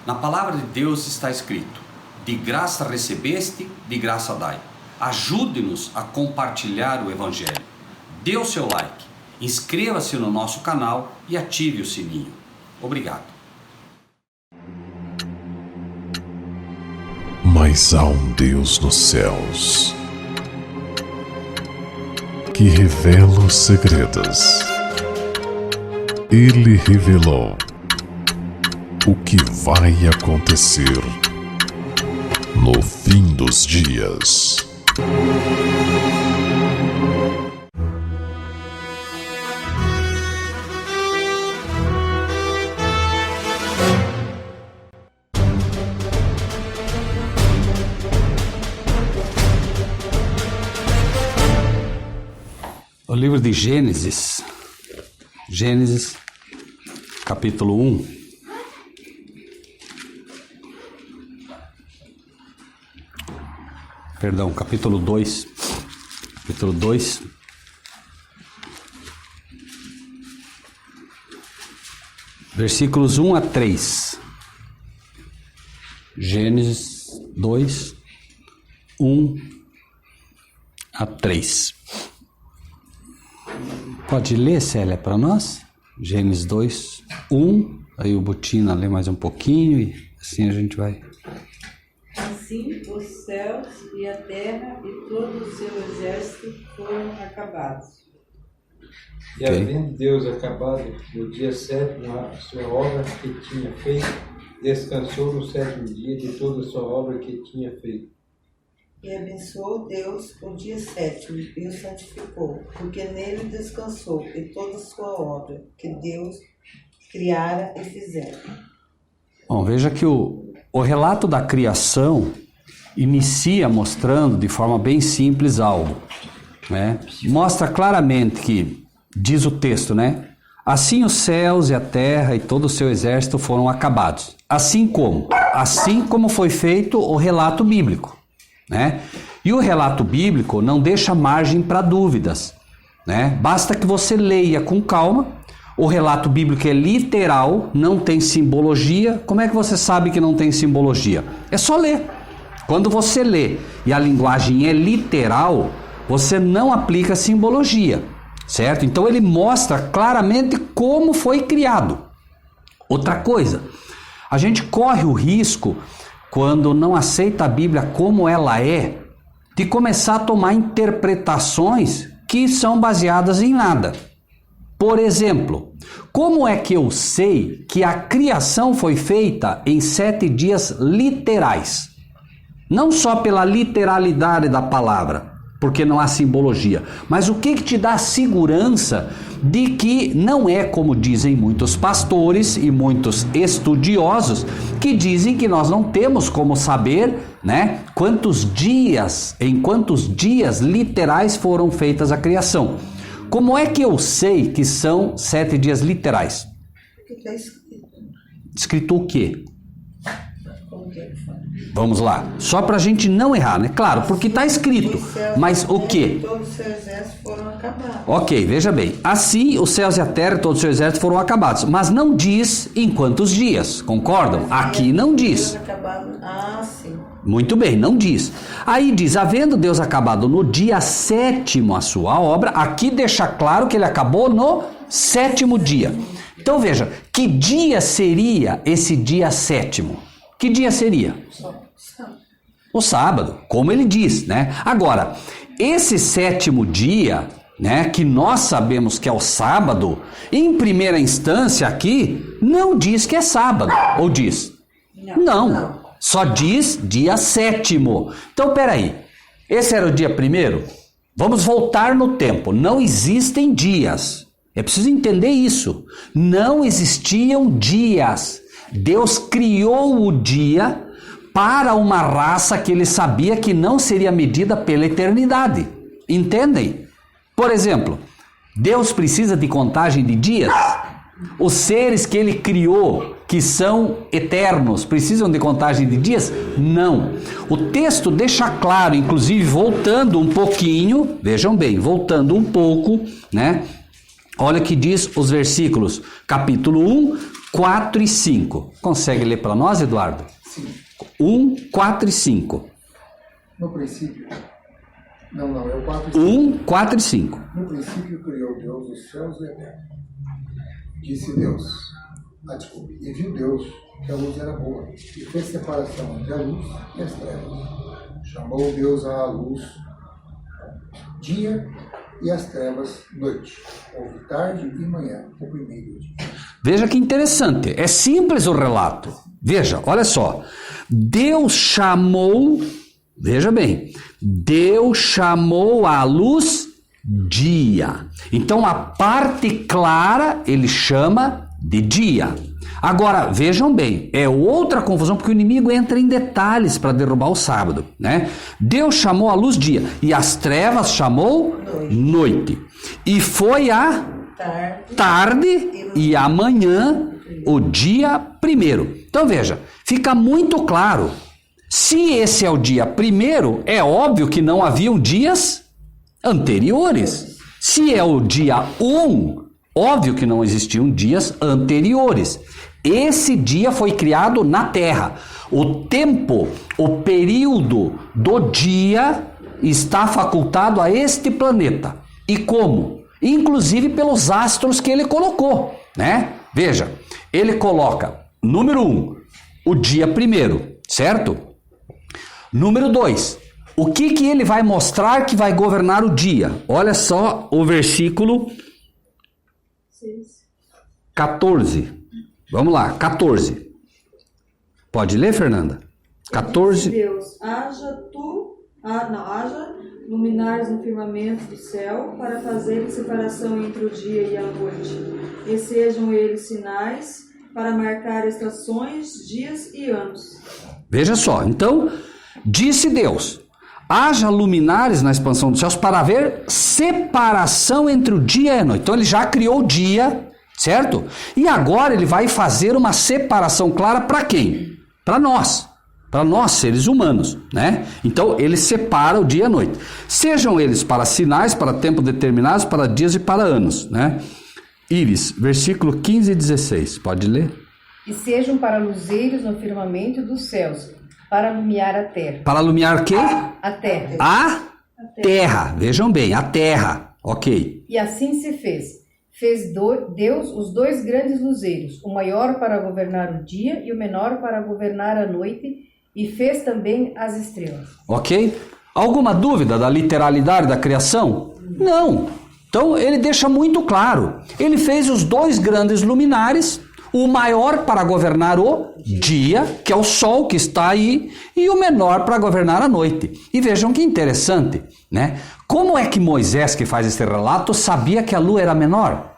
Na palavra de Deus está escrito: de graça recebeste, de graça dai. Ajude-nos a compartilhar o Evangelho. Dê o seu like, inscreva-se no nosso canal e ative o sininho. Obrigado. Mas há um Deus nos céus que revela os segredos. Ele revelou o que vai acontecer no fim dos dias. O livro de Gênesis, capítulo 1. Perdão, capítulo 2. Capítulo 2. Versículos 1 a 3. Gênesis 2, 1 a 3. Pode ler, Célia, para nós? Gênesis 2, 1. Aí o Butina lê mais um pouquinho e assim a gente vai. Assim os céus e a terra e todo o seu exército foram acabados. E havendo Deus acabado no dia sétimo a sua obra que tinha feito, descansou no sétimo dia de toda a sua obra que tinha feito. E abençoou Deus o dia sétimo e o santificou, porque nele descansou de toda a sua obra que Deus criara e fizera. Bom, veja que o relato da criação inicia mostrando de forma bem simples algo, né? Mostra claramente que, diz o texto, né? Assim os céus e a terra e todo o seu exército foram acabados. Assim como foi feito o relato bíblico, né? E o relato bíblico não deixa margem para dúvidas, né? Basta que você leia com calma. O relato bíblico é literal, não tem simbologia. Como é que você sabe que não tem simbologia? É só ler. Quando você lê e a linguagem é literal, você não aplica simbologia, certo? Então ele mostra claramente como foi criado. Outra coisa, a gente corre o risco, quando não aceita a Bíblia como ela é, de começar a tomar interpretações que são baseadas em nada. Por exemplo, como é que eu sei que a criação foi feita em 7 dias literais? Não só pela literalidade da palavra, porque não há simbologia, mas o que te dá segurança de que não é como dizem muitos pastores e muitos estudiosos, que dizem que nós não temos como saber, né, em quantos dias literais foram feitas a criação. Como é que eu sei que são 7 dias literais? Porque está escrito. Escrito o quê? Como que ele fala? Vamos lá, só para a gente não errar, né? Claro, porque está escrito, mas o quê? Todos os seus exércitos foram acabados. Ok, veja bem, assim os céus e a terra e todo o seu exército foram acabados, mas não diz em quantos dias, concordam? Aqui não diz. Sim. Muito bem, não diz. Aí diz, havendo Deus acabado no dia sétimo a sua obra, aqui deixa claro que ele acabou no 7º dia. Então veja, que dia seria esse dia sétimo? Que dia seria? O sábado, como ele diz, né? Agora, esse 7º dia, né, que nós sabemos que é o sábado, em primeira instância aqui, não diz que é sábado, ou diz? Não. Só diz dia sétimo. Então, peraí, esse era o dia 1º? Vamos voltar no tempo. Não existem dias. É preciso entender isso. Não existiam dias. Deus criou o dia para uma raça que ele sabia que não seria medida pela eternidade. Entendem? Por exemplo, Deus precisa de contagem de dias? Os seres que ele criou, que são eternos, precisam de contagem de dias? Não. O texto deixa claro, inclusive voltando um pouquinho, vejam bem, voltando um pouco, né? Olha que diz os versículos, capítulo 1, 4 e 5. Consegue ler para nós, Eduardo? Sim. 1, 4 e 5. No princípio... Não, é o 4 e 5. 1, 4 e 5. No princípio criou Deus os céus e a terra. Disse Deus... E viu Deus que a luz era boa, e fez separação entre a luz e as trevas. Chamou Deus à luz dia e às trevas noite. Houve tarde e manhã, o primeiro dia. Veja que interessante, é simples o relato. Veja, olha só. Deus chamou, veja bem, Deus chamou a luz dia. Então a parte clara ele chama de dia. Agora, vejam bem, é outra confusão, porque o inimigo entra em detalhes para derrubar o sábado, né? Deus chamou a luz dia, e as trevas chamou noite. E foi a tarde e amanhã o dia primeiro. Então veja, fica muito claro, se esse é o dia primeiro, é óbvio que não haviam dias anteriores. Se é o dia 1, óbvio que não existiam dias anteriores. Esse dia foi criado na Terra. O tempo, o período do dia está facultado a este planeta. E como? Inclusive pelos astros que ele colocou, né? Veja, ele coloca, número 1, o dia primeiro, certo? Número 2, o que ele vai mostrar que vai governar o dia? Olha só o versículo 14. Vamos lá, 14. Pode ler, Fernanda? 14. Deus, haja luminares no firmamento do céu, para fazer separação entre o dia e a noite, e sejam eles sinais para marcar estações, dias e anos. Veja só, então, disse Deus, haja luminares na expansão dos céus para haver separação entre o dia e a noite. Então ele já criou o dia, certo? E agora ele vai fazer uma separação clara para quem? Para nós seres humanos, né? Então ele separa o dia e a noite. Sejam eles para sinais, para tempos determinados, para dias e para anos, né? Íris, versículo 15 e 16, pode ler? E sejam para luzeiros no firmamento dos céus, para alumiar a terra. Para alumiar quê? A terra. A terra, vejam bem, a terra, ok. E assim se fez. Fez Deus os dois grandes luzeiros, o maior para governar o dia e o menor para governar a noite, e fez também as estrelas. Ok? Alguma dúvida da literalidade da criação? Não. Então ele deixa muito claro. Ele fez os dois grandes luminares, o maior para governar o dia, que é o sol que está aí, e o menor para governar a noite. E vejam que interessante, né? Como é que Moisés, que faz esse relato, sabia que a lua era menor?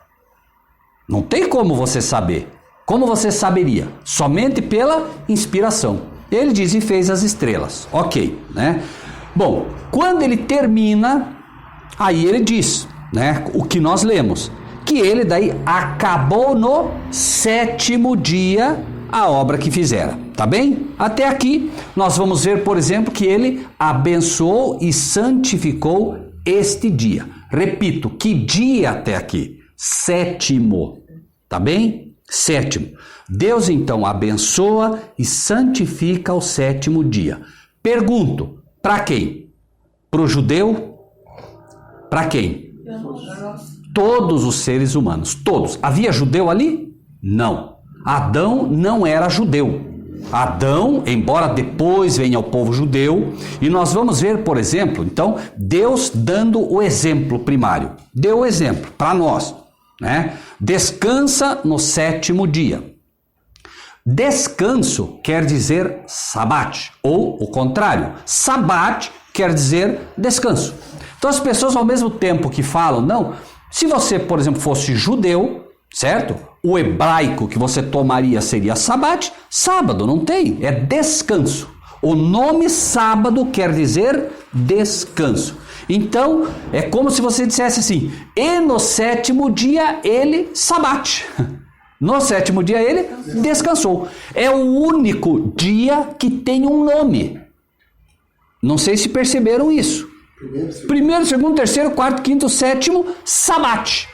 Não tem como você saber. Como você saberia? Somente pela inspiração. Ele diz e fez as estrelas. Ok, né? Bom, quando ele termina, aí ele diz, né? O que nós lemos. Que ele daí acabou no 7º dia a obra que fizera. Tá bem? Até aqui nós vamos ver, por exemplo, que ele abençoou e santificou este dia. Repito, que dia até aqui? 7º. Tá bem? 7º. Deus então abençoa e santifica o 7º dia. Pergunto, para quem? Para o judeu? Para quem? Todos os seres humanos, todos. Havia judeu ali? Não. Adão não era judeu. Adão, embora depois venha o povo judeu, e nós vamos ver, por exemplo, então, Deus dando o exemplo primário. Deu o exemplo para nós, né? Descansa no 7º dia. Descanso quer dizer sabat, ou o contrário, sabat quer dizer descanso. Então as pessoas ao mesmo tempo que falam, não, se você, por exemplo, fosse judeu, certo? O hebraico que você tomaria seria sabat, sábado, não tem, é descanso. O nome sábado quer dizer descanso. Então, é como se você dissesse assim, e no 7º dia ele sabat. No 7º dia ele descansou. É o único dia que tem um nome. Não sei se perceberam isso. Primeiro, segundo, terceiro, quarto, quinto, 7º, sabat,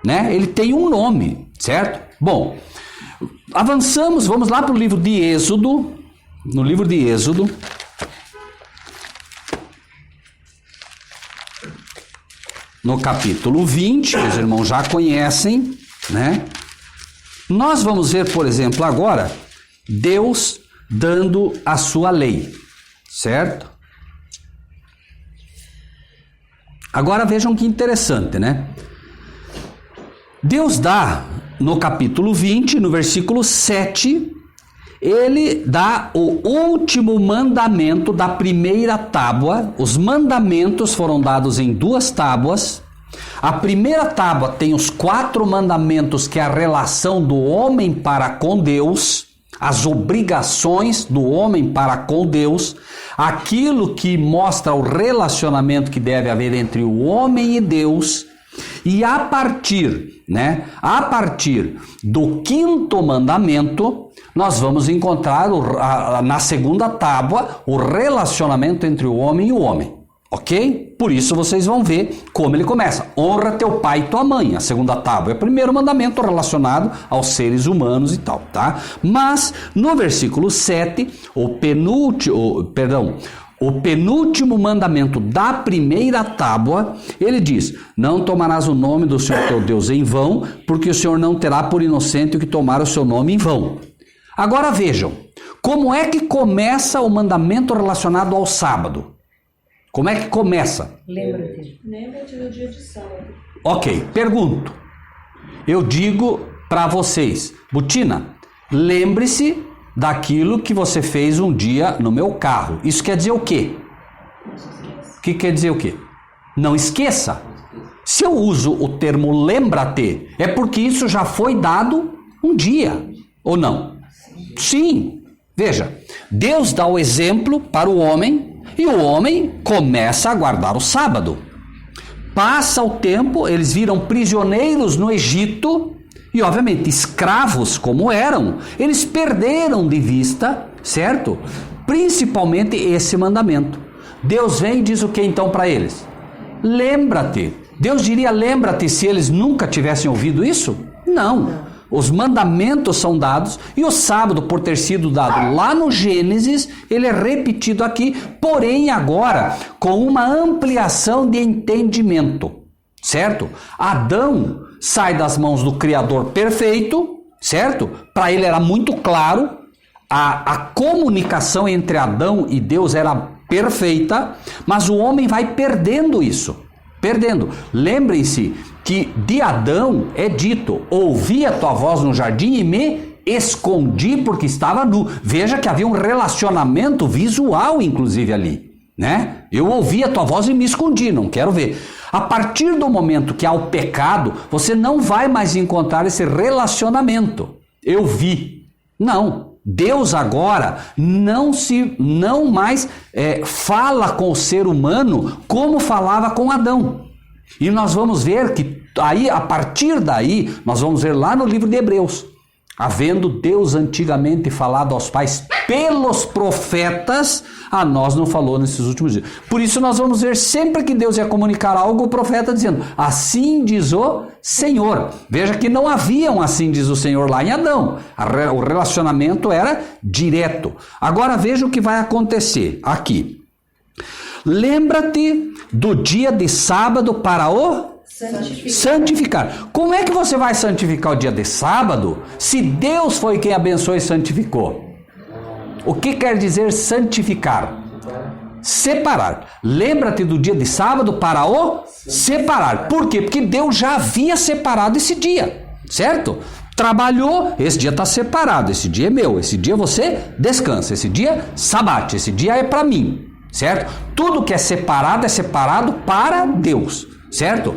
né? Ele tem um nome, certo? Bom, Avançamos, vamos lá para o livro de Êxodo. No livro de Êxodo, no capítulo 20, os irmãos já conhecem, né? Nós vamos ver, por exemplo, agora, Deus dando a sua lei, certo? Agora vejam que interessante, né? Deus dá, no capítulo 20, no versículo 7, ele dá o último mandamento da primeira tábua. Os mandamentos foram dados em 2 tábuas. A primeira tábua tem os 4 mandamentos, que é a relação do homem para com Deus, as obrigações do homem para com Deus, aquilo que mostra o relacionamento que deve haver entre o homem e Deus. E a partir do 5º mandamento, nós vamos encontrar na segunda tábua o relacionamento entre o homem e o homem, ok? Por isso vocês vão ver como ele começa. Honra teu pai e tua mãe, a segunda tábua é o primeiro mandamento relacionado aos seres humanos e tal, tá? Mas no versículo 7, o penúltimo mandamento da primeira tábua, ele diz: não tomarás o nome do Senhor teu Deus em vão, porque o Senhor não terá por inocente o que tomar o seu nome em vão. Agora vejam, como é que começa o mandamento relacionado ao sábado? Como é que começa? Lembra-te do dia de sábado. Ok, pergunto. Eu digo para vocês, Butina, lembre-se daquilo que você fez um dia no meu carro. Isso quer dizer o quê? O que quer dizer o quê? Não esqueça. Se eu uso o termo lembra-te, é porque isso já foi dado um dia, ou não? Sim. Veja, Deus dá o exemplo para o homem e o homem começa a guardar o sábado. Passa o tempo, eles viram prisioneiros no Egito. E obviamente, escravos como eram, eles perderam de vista, certo? Principalmente esse mandamento. Deus vem e diz o que então para eles? Lembra-te. Deus diria lembra-te se eles nunca tivessem ouvido isso? Não. Os mandamentos são dados e o sábado, por ter sido dado lá no Gênesis, ele é repetido aqui, porém agora com uma ampliação de entendimento, certo? Adão sai das mãos do Criador perfeito, certo? Para ele era muito claro, a comunicação entre Adão e Deus era perfeita, mas o homem vai perdendo isso, perdendo. Lembrem-se que de Adão é dito: ouvi a tua voz no jardim e me escondi porque estava nu. Veja que havia um relacionamento visual inclusive ali, né? Eu ouvi a tua voz e me escondi, não quero ver. A partir do momento que há o pecado, você não vai mais encontrar esse relacionamento. Eu vi. Não. Deus agora não mais fala com o ser humano como falava com Adão. E nós vamos ver que aí, a partir daí, nós vamos ver lá no livro de Hebreus, havendo Deus antigamente falado aos pais pelos profetas, a nós não falou nesses últimos dias. Por isso nós vamos ver sempre que Deus ia comunicar algo, o profeta dizendo: assim diz o Senhor. Veja que não havia um assim diz o Senhor lá em Adão. O relacionamento era direto. Agora veja o que vai acontecer aqui. Lembra-te do dia de sábado para o santificar. Como é que você vai santificar o dia de sábado se Deus foi quem abençoou e santificou? O que quer dizer santificar? Separar. Lembra-te do dia de sábado para o separar. Por quê? Porque Deus já havia separado esse dia, certo? Trabalhou, esse dia está separado, esse dia é meu, esse dia você descansa, esse dia sabate, esse dia é para mim, certo? Tudo que é separado para Deus, certo?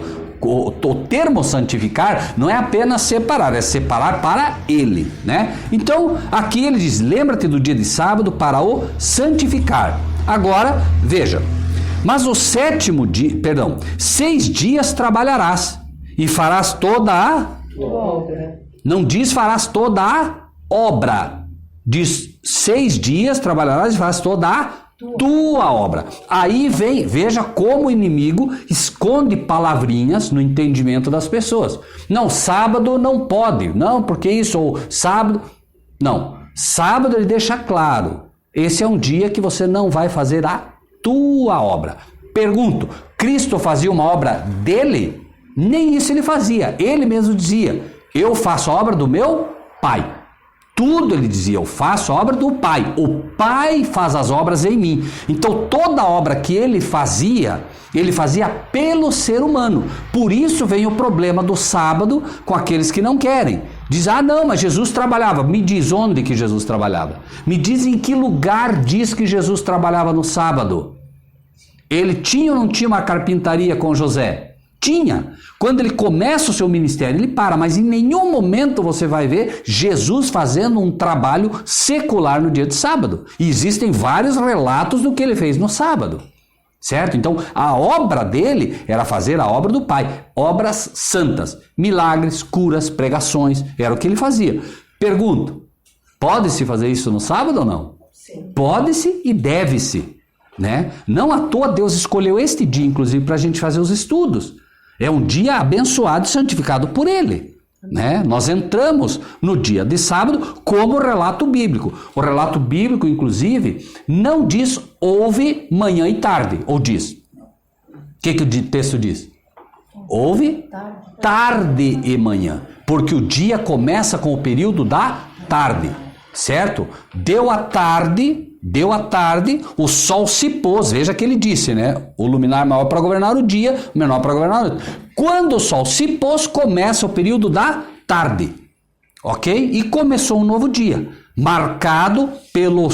O termo santificar não é apenas separar, é separar para Ele, né? Então, aqui ele diz: lembra-te do dia de sábado para o santificar. Agora, veja, mas o 6 dias trabalharás e farás toda a obra. Não diz farás toda a obra, diz 6 dias trabalharás e farás toda a tua obra. Aí vem, veja como o inimigo esconde palavrinhas no entendimento das pessoas. Não, sábado não pode. Não, porque isso, ou sábado... Não, sábado ele deixa claro. Esse é um dia que você não vai fazer a tua obra. Pergunto, Cristo fazia uma obra dele? Nem isso ele fazia. Ele mesmo dizia, eu faço a obra do meu Pai. Tudo ele dizia, eu faço a obra do Pai. O Pai faz as obras em mim. Então toda obra que ele fazia pelo ser humano. Por isso vem o problema do sábado com aqueles que não querem. Diz, não, mas Jesus trabalhava. Me diz onde que Jesus trabalhava. Me diz em que lugar diz que Jesus trabalhava no sábado. Ele tinha ou não tinha uma carpintaria com José? Tinha. Quando ele começa o seu ministério, ele para, mas em nenhum momento você vai ver Jesus fazendo um trabalho secular no dia de sábado. E existem vários relatos do que ele fez no sábado, certo? Então, a obra dele era fazer a obra do Pai, obras santas, milagres, curas, pregações, era o que ele fazia. Pergunto, pode-se fazer isso no sábado ou não? Sim. Pode-se e deve-se, né? Não à toa Deus escolheu este dia, inclusive, para a gente fazer os estudos. É um dia abençoado e santificado por ele, né? Nós entramos no dia de sábado como relato bíblico. O relato bíblico, inclusive, não diz houve manhã e tarde, ou diz? O que o texto diz? Houve tarde e manhã, porque o dia começa com o período da tarde, certo? Deu a tarde, o sol se pôs, veja que ele disse, né? O luminar maior para governar o dia, o menor para governar a noite. Quando o sol se pôs, começa o período da tarde, ok? E começou um novo dia, marcado pelo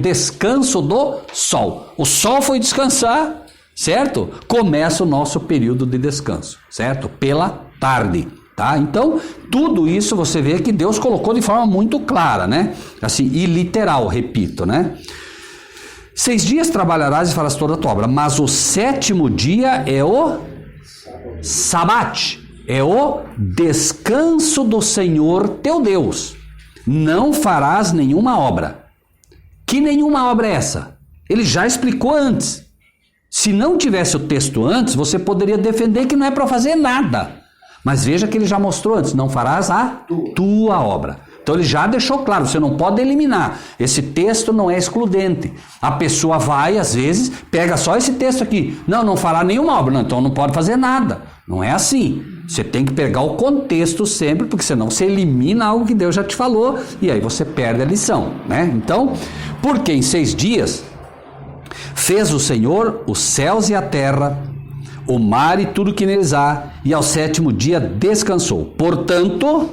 descanso do sol. O sol foi descansar, certo? Começa o nosso período de descanso, certo? Pela tarde. Tá? Então, tudo isso você vê que Deus colocou de forma muito clara, né? Assim, e literal, repito, né? 6 dias trabalharás e farás toda a tua obra, mas o 7º dia é o Sabate, é o descanso do Senhor teu Deus. Não farás nenhuma obra. Que nenhuma obra é essa? Ele já explicou antes. Se não tivesse o texto antes, você poderia defender que não é para fazer nada. Mas veja que ele já mostrou antes, não farás a tua obra. Então ele já deixou claro, você não pode eliminar. Esse texto não é excludente. A pessoa vai, às vezes, pega só esse texto aqui. Não fará nenhuma obra. Não, então não pode fazer nada. Não é assim. Você tem que pegar o contexto sempre, porque senão você elimina algo que Deus já te falou e aí você perde a lição, né? Então, porque em 6 dias fez o Senhor os céus e a terra, o mar e tudo que neles há, e ao 7º dia descansou. Portanto,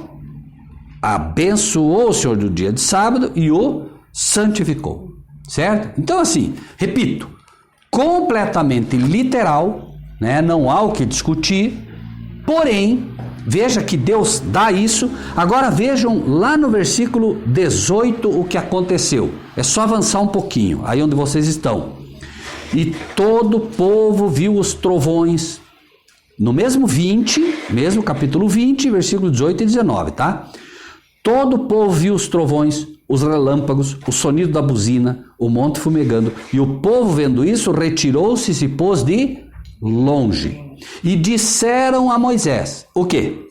abençoou o Senhor do dia de sábado e o santificou. Certo? Então, assim, repito, completamente literal, né? Não há o que discutir, porém, veja que Deus dá isso. Agora vejam lá no versículo 18 o que aconteceu. É só avançar um pouquinho, aí onde vocês estão. E todo o povo viu os trovões, no mesmo capítulo 20, versículo 18 e 19, tá? Todo o povo viu os trovões, os relâmpagos, o sonido da buzina, o monte fumegando, e o povo vendo isso, retirou-se e se pôs de longe. E disseram a Moisés, o quê?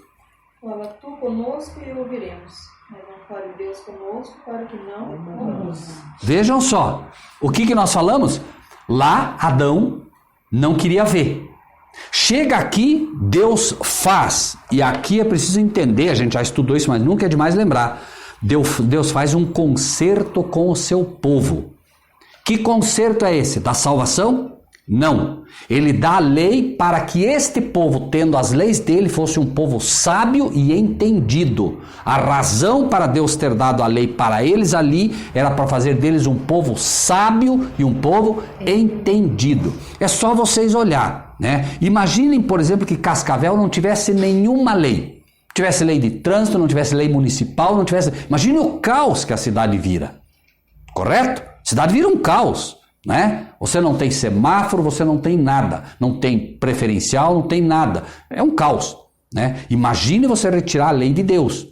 Fala tu conosco e ouviremos, mas não fale Deus conosco para que não morramos. Vejam só, o que nós falamos? Lá, Adão não queria ver. Chega aqui, Deus faz. E aqui é preciso entender, a gente já estudou isso, mas nunca é demais lembrar. Deus faz um concerto com o seu povo. Que concerto é esse? Da salvação? Não. Ele dá a lei para que este povo, tendo as leis dele, fosse um povo sábio e entendido. A razão para Deus ter dado a lei para eles ali era para fazer deles um povo sábio e um povo entendido. É só vocês olhar, né? Imaginem, por exemplo, que Cascavel não tivesse nenhuma lei. Tivesse lei de trânsito, não tivesse lei municipal, não tivesse... Imagine o caos que a cidade vira. Correto? A cidade vira um caos, né? Você não tem semáforo, você não tem nada, não tem preferencial, não tem nada. É um caos, né? Imagine você retirar a lei de Deus.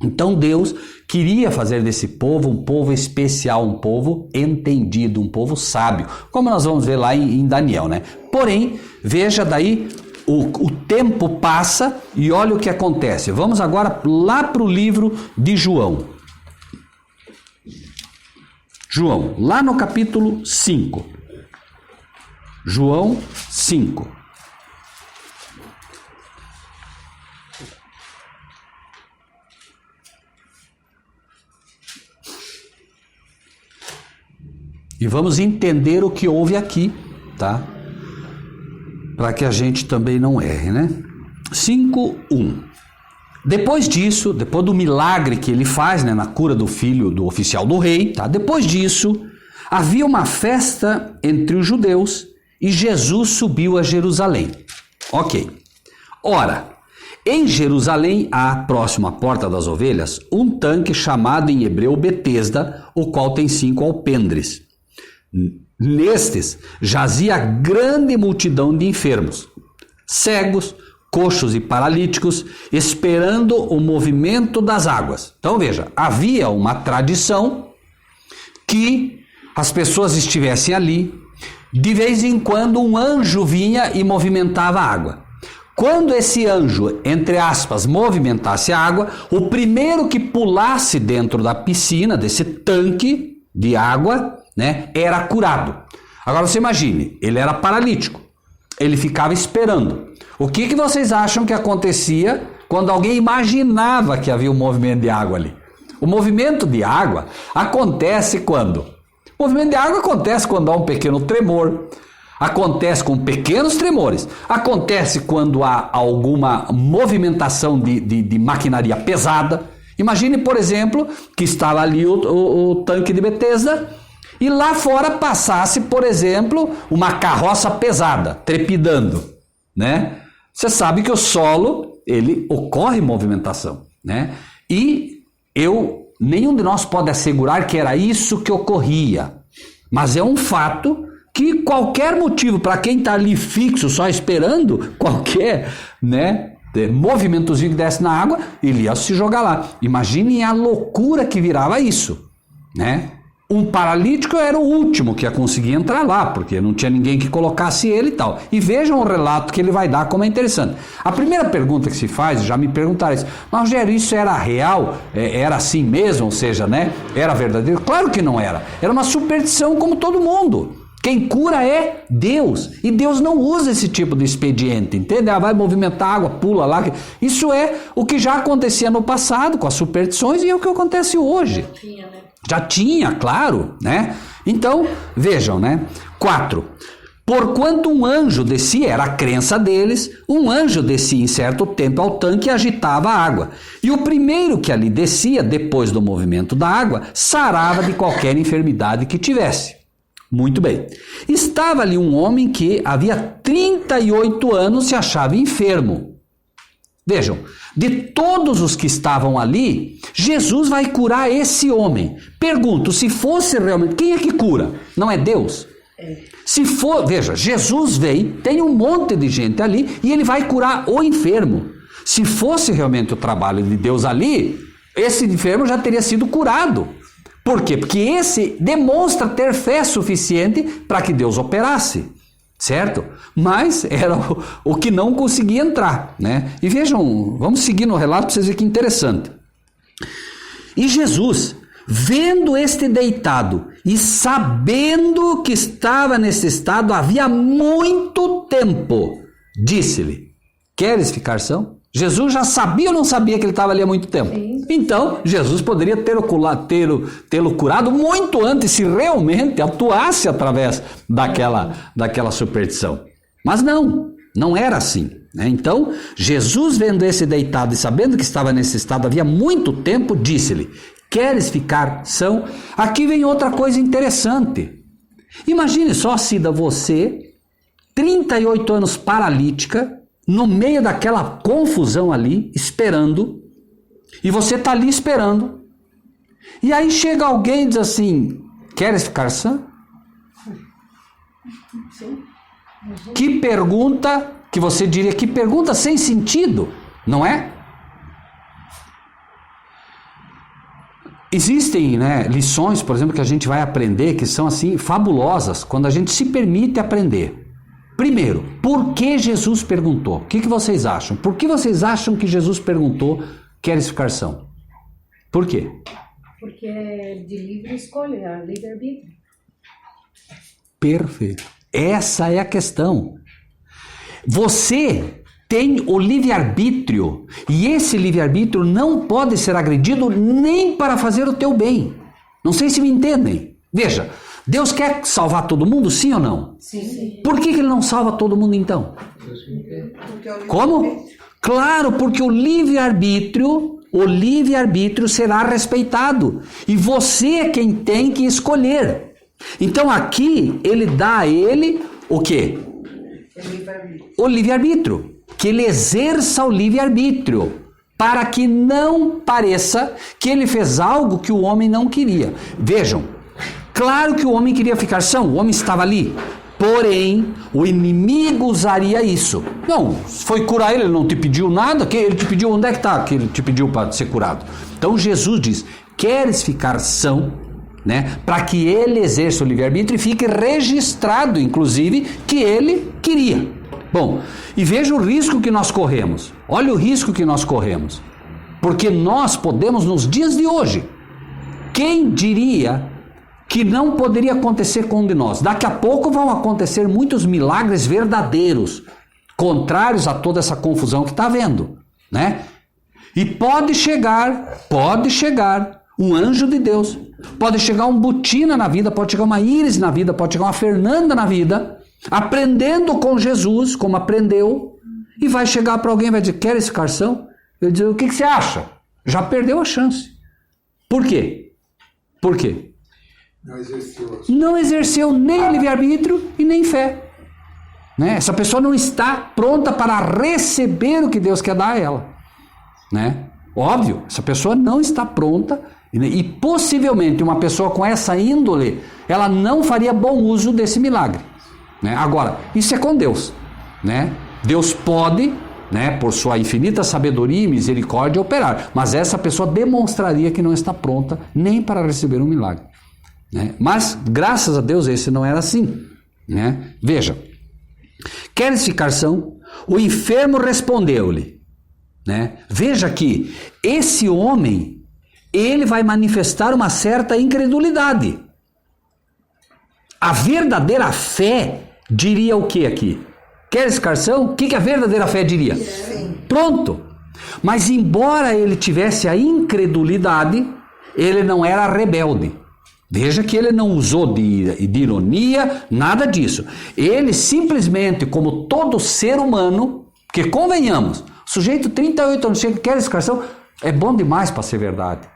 Então Deus queria fazer desse povo um povo especial, um povo entendido, um povo sábio, como nós vamos ver lá em Daniel, né? Porém, veja daí, o tempo passa e olha o que acontece. Vamos agora lá para o livro de João. João, lá no capítulo 5. João 5. E vamos entender o que houve aqui, tá? Para que a gente também não erre, né? 5:1. Depois disso, depois do milagre que ele faz, né, na cura do filho do oficial do rei, tá? Depois disso, havia uma festa entre os judeus e Jesus subiu a Jerusalém. Ok. Ora, em Jerusalém há, próximo à Porta das Ovelhas, um tanque chamado em hebreu Betesda, o qual tem 5 alpendres. Nestes jazia grande multidão de enfermos, cegos, coxos e paralíticos, esperando o movimento das águas. Então veja, havia uma tradição que as pessoas estivessem ali, de vez em quando um anjo vinha e movimentava a água. Quando esse anjo, entre aspas, movimentasse a água, o primeiro que pulasse dentro da piscina, desse tanque de água, né, era curado. Agora você imagine, ele era paralítico, ele ficava esperando. O que vocês acham que acontecia quando alguém imaginava que havia um movimento de água ali? O movimento de água acontece quando? O movimento de água acontece quando há um pequeno tremor, acontece com pequenos tremores, acontece quando há alguma movimentação de maquinaria pesada. Imagine, por exemplo, que estava ali o tanque de Betesda e lá fora passasse, por exemplo, uma carroça pesada, trepidando, né? Você sabe que o solo, ele ocorre movimentação, né? E nenhum de nós pode assegurar que era isso que ocorria, mas é um fato que qualquer motivo para quem está ali fixo, só esperando, qualquer, né, movimentozinho que desce na água, ele ia se jogar lá. Imaginem a loucura que virava isso, né? Um paralítico era o último que ia conseguir entrar lá, porque não tinha ninguém que colocasse ele e tal. E vejam o relato que ele vai dar, como é interessante. A primeira pergunta que se faz, já me perguntaram isso, mas Rogério, isso era real? Era assim mesmo? Ou seja, né? Era verdadeiro? Claro que não era. Era uma superstição como todo mundo. Quem cura é Deus. E Deus não usa esse tipo de expediente, entende? Vai movimentar a água, pula lá. Isso é o que já acontecia no passado com as superstições e é o que acontece hoje. Já tinha, claro, né? Então, vejam, né? 4. Porquanto um anjo descia, era a crença deles, um anjo descia em certo tempo ao tanque e agitava a água. E o primeiro que ali descia, depois do movimento da água, sarava de qualquer enfermidade que tivesse. Muito bem. Estava ali um homem que havia 38 anos se achava enfermo. Vejam, de todos os que estavam ali, Jesus vai curar esse homem. Pergunto, se fosse realmente, quem é que cura? Não é Deus? Se for, veja, Jesus vem, tem um monte de gente ali e ele vai curar o enfermo. Se fosse realmente o trabalho de Deus ali, esse enfermo já teria sido curado. Por quê? Porque esse demonstra ter fé suficiente para que Deus operasse. Certo? Mas era o que não conseguia entrar, né? E vejam, vamos seguir no relato para vocês verem que interessante. E Jesus, vendo este deitado e sabendo que estava nesse estado havia muito tempo, disse-lhe, queres ficar são? Jesus já sabia ou não sabia que ele estava ali há muito tempo? Sim. Então, Jesus poderia tê-lo curado muito antes, se realmente atuasse através daquela superstição. Mas não era assim, né? Então, Jesus vendo esse deitado e sabendo que estava nesse estado havia muito tempo, disse-lhe, queres ficar são? Aqui vem outra coisa interessante. Imagine só, Cida, você, 38 anos paralítica, no meio daquela confusão ali, esperando, e você está ali esperando, e aí chega alguém e diz assim, queres ficar sã? Que pergunta, que você diria, que pergunta sem sentido, não é? Existem, né, lições, por exemplo, que a gente vai aprender que são assim fabulosas quando a gente se permite aprender. Primeiro, por que Jesus perguntou? O que vocês acham? Por que vocês acham que Jesus perguntou: queres ficar são? Por quê? Porque é de livre escolha, é livre-arbítrio. Perfeito. Essa é a questão. Você tem o livre-arbítrio, e esse livre-arbítrio não pode ser agredido nem para fazer o teu bem. Não sei se me entendem. Veja, Deus quer salvar todo mundo, sim ou não? Sim. Por que ele não salva todo mundo então? Porque é o Como? Claro, porque o livre-arbítrio será respeitado. E você é quem tem que escolher. Então aqui ele dá a ele o quê? O livre-arbítrio. Que ele exerça o livre-arbítrio, para que não pareça que ele fez algo que o homem não queria. Vejam, claro que o homem queria ficar são, o homem estava ali, porém, o inimigo usaria isso. Não, foi curar ele não te pediu nada, que ele te pediu, onde é que está que ele te pediu para ser curado? Então Jesus diz, queres ficar são, né, para que ele exerça o livre-arbítrio e fique registrado, inclusive, que ele queria. Bom, e veja o risco que nós corremos. Olha o risco que nós corremos. Porque nós podemos, nos dias de hoje, quem diria que não poderia acontecer com um de nós? Daqui a pouco vão acontecer muitos milagres verdadeiros, contrários a toda essa confusão que está havendo, né? E pode chegar um anjo de Deus, pode chegar um Butina na vida, pode chegar uma Iris na vida, pode chegar uma Fernanda na vida, aprendendo com Jesus, como aprendeu, e vai chegar para alguém e vai dizer, queres ficar são? Eu dizer, o que você acha? Já perdeu a chance. Por quê? Por quê? Não exerceu nem livre-arbítrio e nem fé. Né? Essa pessoa não está pronta para receber o que Deus quer dar a ela. Né? Óbvio, essa pessoa não está pronta e possivelmente uma pessoa com essa índole, ela não faria bom uso desse milagre. Né? Agora, isso é com Deus. Né? Deus pode, né, por sua infinita sabedoria e misericórdia, operar, mas essa pessoa demonstraria que não está pronta nem para receber um milagre. Né? Mas, graças a Deus, esse não era assim. Né? Veja, queres ficar são? O enfermo respondeu-lhe. Né? Veja que esse homem, ele vai manifestar uma certa incredulidade. A verdadeira fé diria o que aqui? Queres ficar são? O que a verdadeira fé diria? Sim. Pronto. Mas embora ele tivesse a incredulidade, ele não era rebelde. Veja que ele não usou de ironia, nada disso. Ele simplesmente, como todo ser humano, que convenhamos, sujeito 38 anos, chega, queres ficar são? É bom demais para ser verdade.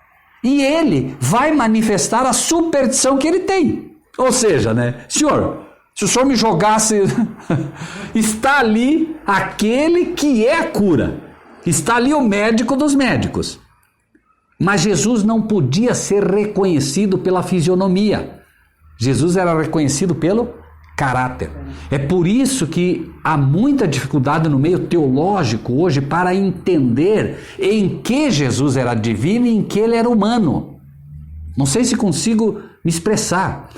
E ele vai manifestar a superstição que ele tem. Ou seja, né, senhor, se o senhor me jogasse, está ali aquele que é a cura. Está ali o médico dos médicos. Mas Jesus não podia ser reconhecido pela fisionomia. Jesus era reconhecido pelo caráter. É por isso que há muita dificuldade no meio teológico hoje para entender em que Jesus era divino e em que ele era humano. Não sei se consigo me expressar.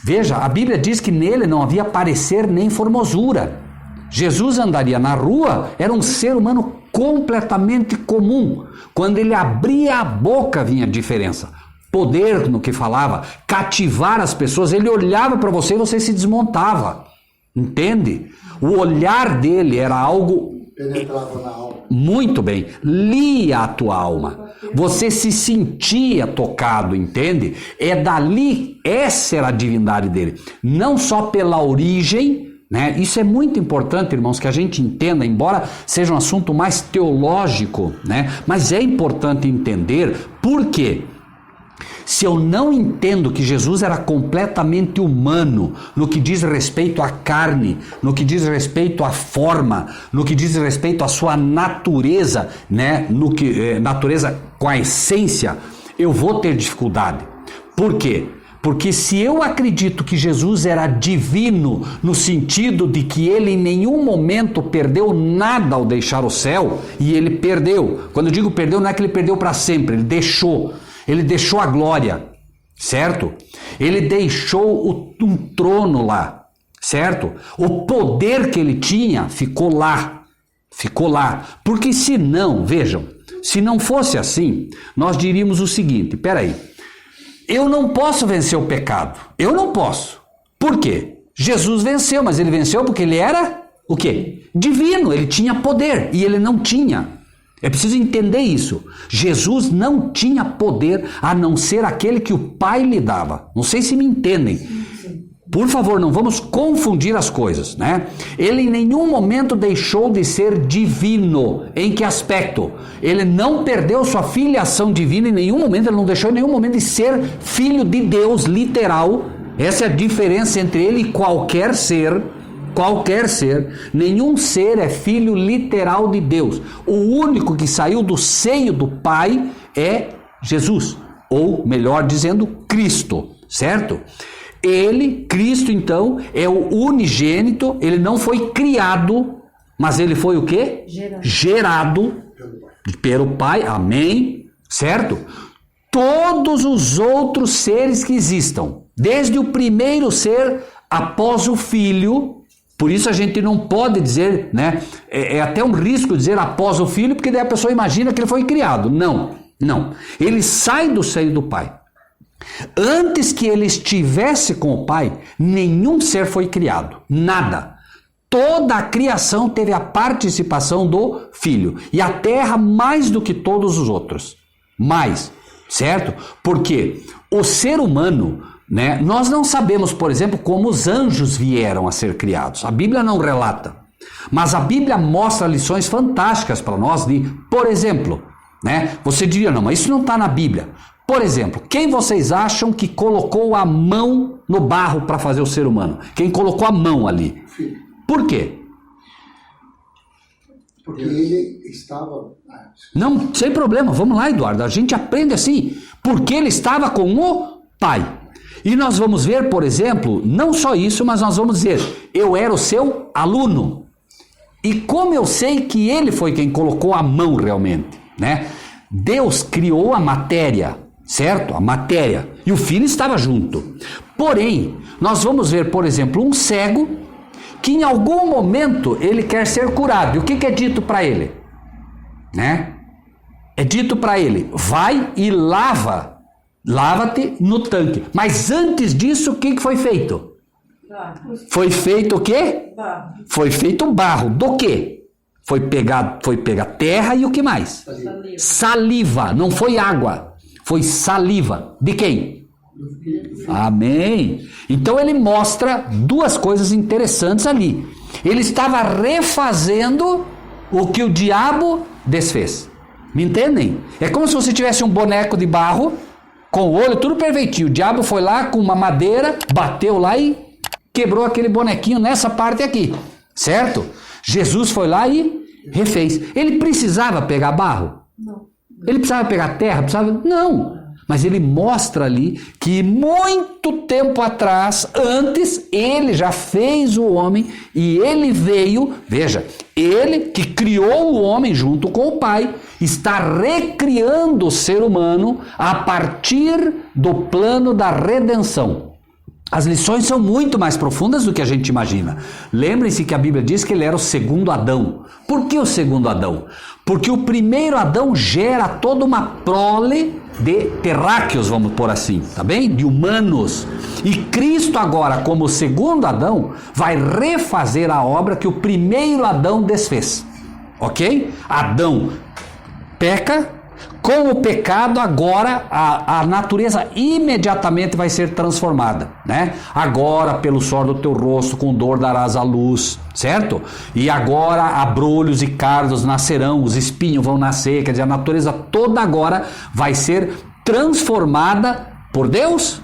Veja, a Bíblia diz que nele não havia parecer nem formosura. Jesus andaria na rua, era um ser humano completamente comum. Quando ele abria a boca vinha a diferença. Poder no que falava, cativar as pessoas. Ele olhava para você e você se desmontava. Entende? O olhar dele era algo... Penetrava na alma. Muito bem, lia a tua alma. Você se sentia tocado, entende? É dali, essa era a divindade dele. Não só pela origem, né? Isso é muito importante, irmãos, que a gente entenda, embora seja um assunto mais teológico, né? Mas é importante entender por quê. Se eu não entendo que Jesus era completamente humano no que diz respeito à carne, no que diz respeito à forma, no que diz respeito à sua natureza, né, natureza com a essência, eu vou ter dificuldade. Por quê? Porque se eu acredito que Jesus era divino no sentido de que ele em nenhum momento perdeu nada ao deixar o céu, e ele perdeu. Quando eu digo perdeu, não é que ele perdeu para sempre, ele deixou. ele deixou a glória, certo? Ele deixou um trono lá, certo? O poder que ele tinha ficou lá, porque se não, vejam, se não fosse assim, nós diríamos o seguinte, peraí, eu não posso vencer o pecado, eu não posso, por quê? Jesus venceu, mas ele venceu porque ele era o quê? Divino, ele tinha poder e ele não tinha. É preciso entender isso. Jesus não tinha poder a não ser aquele que o Pai lhe dava. Não sei se me entendem. Por favor, não vamos confundir as coisas, né? Ele em nenhum momento deixou de ser divino. Em que aspecto? Ele não perdeu sua filiação divina em nenhum momento, ele não deixou em nenhum momento de ser filho de Deus, literal. Essa é a diferença entre ele e qualquer ser. Nenhum ser é filho literal de Deus. O único que saiu do seio do Pai é Jesus, ou melhor dizendo, Cristo, certo? Ele, Cristo então, é o unigênito, ele não foi criado, mas ele foi o quê? Gerado pelo Pai, amém, certo? Todos os outros seres que existam, desde o primeiro ser após o Filho, por isso a gente não pode dizer, né? É até um risco dizer após o Filho, porque daí a pessoa imagina que ele foi criado. Não. Ele sai do seio do Pai. Antes que ele estivesse com o Pai, nenhum ser foi criado. Nada. Toda a criação teve a participação do Filho. E a terra mais do que todos os outros. Mais. Certo? Porque o ser humano, né, nós não sabemos, por exemplo, como os anjos vieram a ser criados. A Bíblia não relata. Mas a Bíblia mostra lições fantásticas para nós de, por exemplo, né, você diria, não, mas isso não está na Bíblia. Por exemplo, quem vocês acham que colocou a mão no barro para fazer o ser humano? Quem colocou a mão ali? Por quê? Porque ele estava... Não, sem problema, vamos lá, Eduardo, a gente aprende assim, porque ele estava com o Pai. E nós vamos ver, por exemplo, não só isso, mas nós vamos dizer, eu era o seu aluno. E como eu sei que ele foi quem colocou a mão realmente, né? Deus criou a matéria, certo? A matéria. E o Filho estava junto. Porém, nós vamos ver, por exemplo, um cego que em algum momento ele quer ser curado. E o que é dito para ele? Né? É dito para ele, vai e lava-te no tanque. Mas antes disso, o que foi feito? Foi feito o quê? Barro. Foi feito barro. Do quê? Foi pegar terra e o que mais? Saliva. Não foi água. Foi saliva. De quem? Amém. Então ele mostra duas coisas interessantes ali. Ele estava refazendo o que o diabo desfez. Me entendem? É como se você tivesse um boneco de barro com o olho tudo perfeitinho. O diabo foi lá com uma madeira, bateu lá e quebrou aquele bonequinho nessa parte aqui. Certo? Jesus foi lá e refez. Ele precisava pegar barro? Não. Ele precisava pegar terra? Não. Mas ele mostra ali que muito tempo atrás, antes, ele já fez o homem e ele veio, veja, ele que criou o homem junto com o Pai, está recriando o ser humano a partir do plano da redenção. As lições são muito mais profundas do que a gente imagina. Lembrem-se que a Bíblia diz que ele era o segundo Adão. Por que o segundo Adão? Porque o primeiro Adão gera toda uma prole de terráqueos, vamos pôr assim, tá bem? De humanos. E Cristo agora, como o segundo Adão, vai refazer a obra que o primeiro Adão desfez. Ok? Adão peca. Com o pecado, agora a natureza imediatamente vai ser transformada, né? Agora, pelo suor do teu rosto, com dor darás à luz, certo? E agora abrolhos e cardos nascerão, os espinhos vão nascer, quer dizer, a natureza toda agora vai ser transformada por Deus?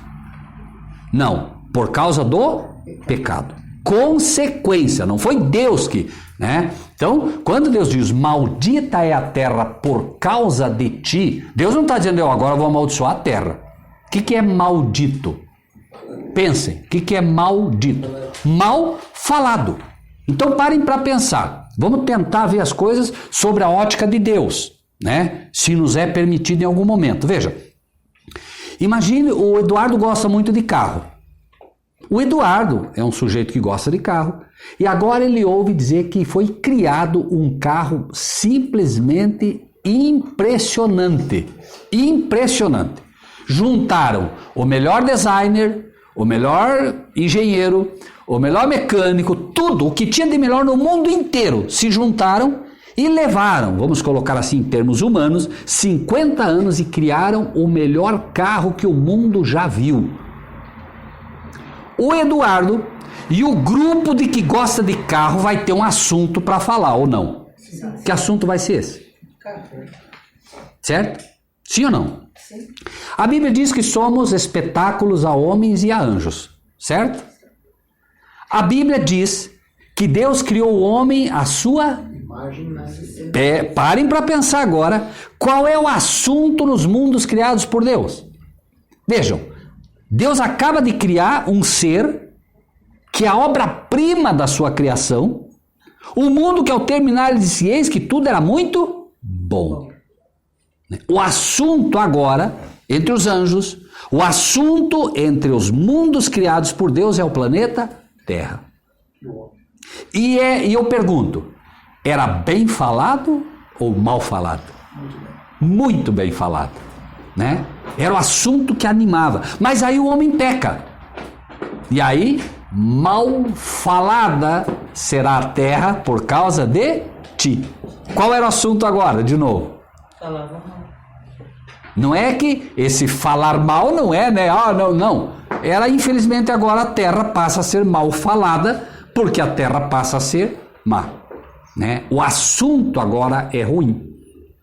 Não, por causa do pecado. Consequência, não foi Deus que, né? Então, quando Deus diz, maldita é a terra por causa de ti, Deus não está dizendo, eu agora vou amaldiçoar a terra. O que é maldito? Pensem, o que é maldito? Mal falado. Então parem para pensar. Vamos tentar ver as coisas sobre a ótica de Deus, né? Se nos é permitido em algum momento. Veja, Imagine, o Eduardo gosta muito de carro. O Eduardo é um sujeito que gosta de carro e agora ele ouve dizer que foi criado um carro simplesmente impressionante. Impressionante. Juntaram o melhor designer, o melhor engenheiro, o melhor mecânico, tudo o que tinha de melhor no mundo inteiro se juntaram e levaram, vamos colocar assim em termos humanos, 50 anos e criaram o melhor carro que o mundo já viu. O Eduardo e o grupo de que gosta de carro vai ter um assunto para falar, ou não? Sim. Que assunto vai ser esse? Certo? Sim ou não? Sim. A Bíblia diz que somos espetáculos a homens e a anjos, certo? A Bíblia diz que Deus criou o homem à sua imagem. Parem para pensar agora, qual é o assunto nos mundos criados por Deus? Vejam, Deus acaba de criar um ser que é a obra-prima da sua criação. O mundo que ao terminar ele disse, eis que tudo era muito bom. O assunto agora, entre os anjos, o assunto entre os mundos criados por Deus é o planeta Terra. E eu pergunto, era bem falado ou mal falado? Muito bem falado. Né? Era o assunto que animava. Mas aí o homem peca. E aí, mal falada será a terra por causa de ti. Qual era o assunto agora, de novo? Falava mal. Não é que esse falar mal não é, né? Não. Era, infelizmente, agora a terra passa a ser mal falada, porque a terra passa a ser má. Né? O assunto agora é ruim.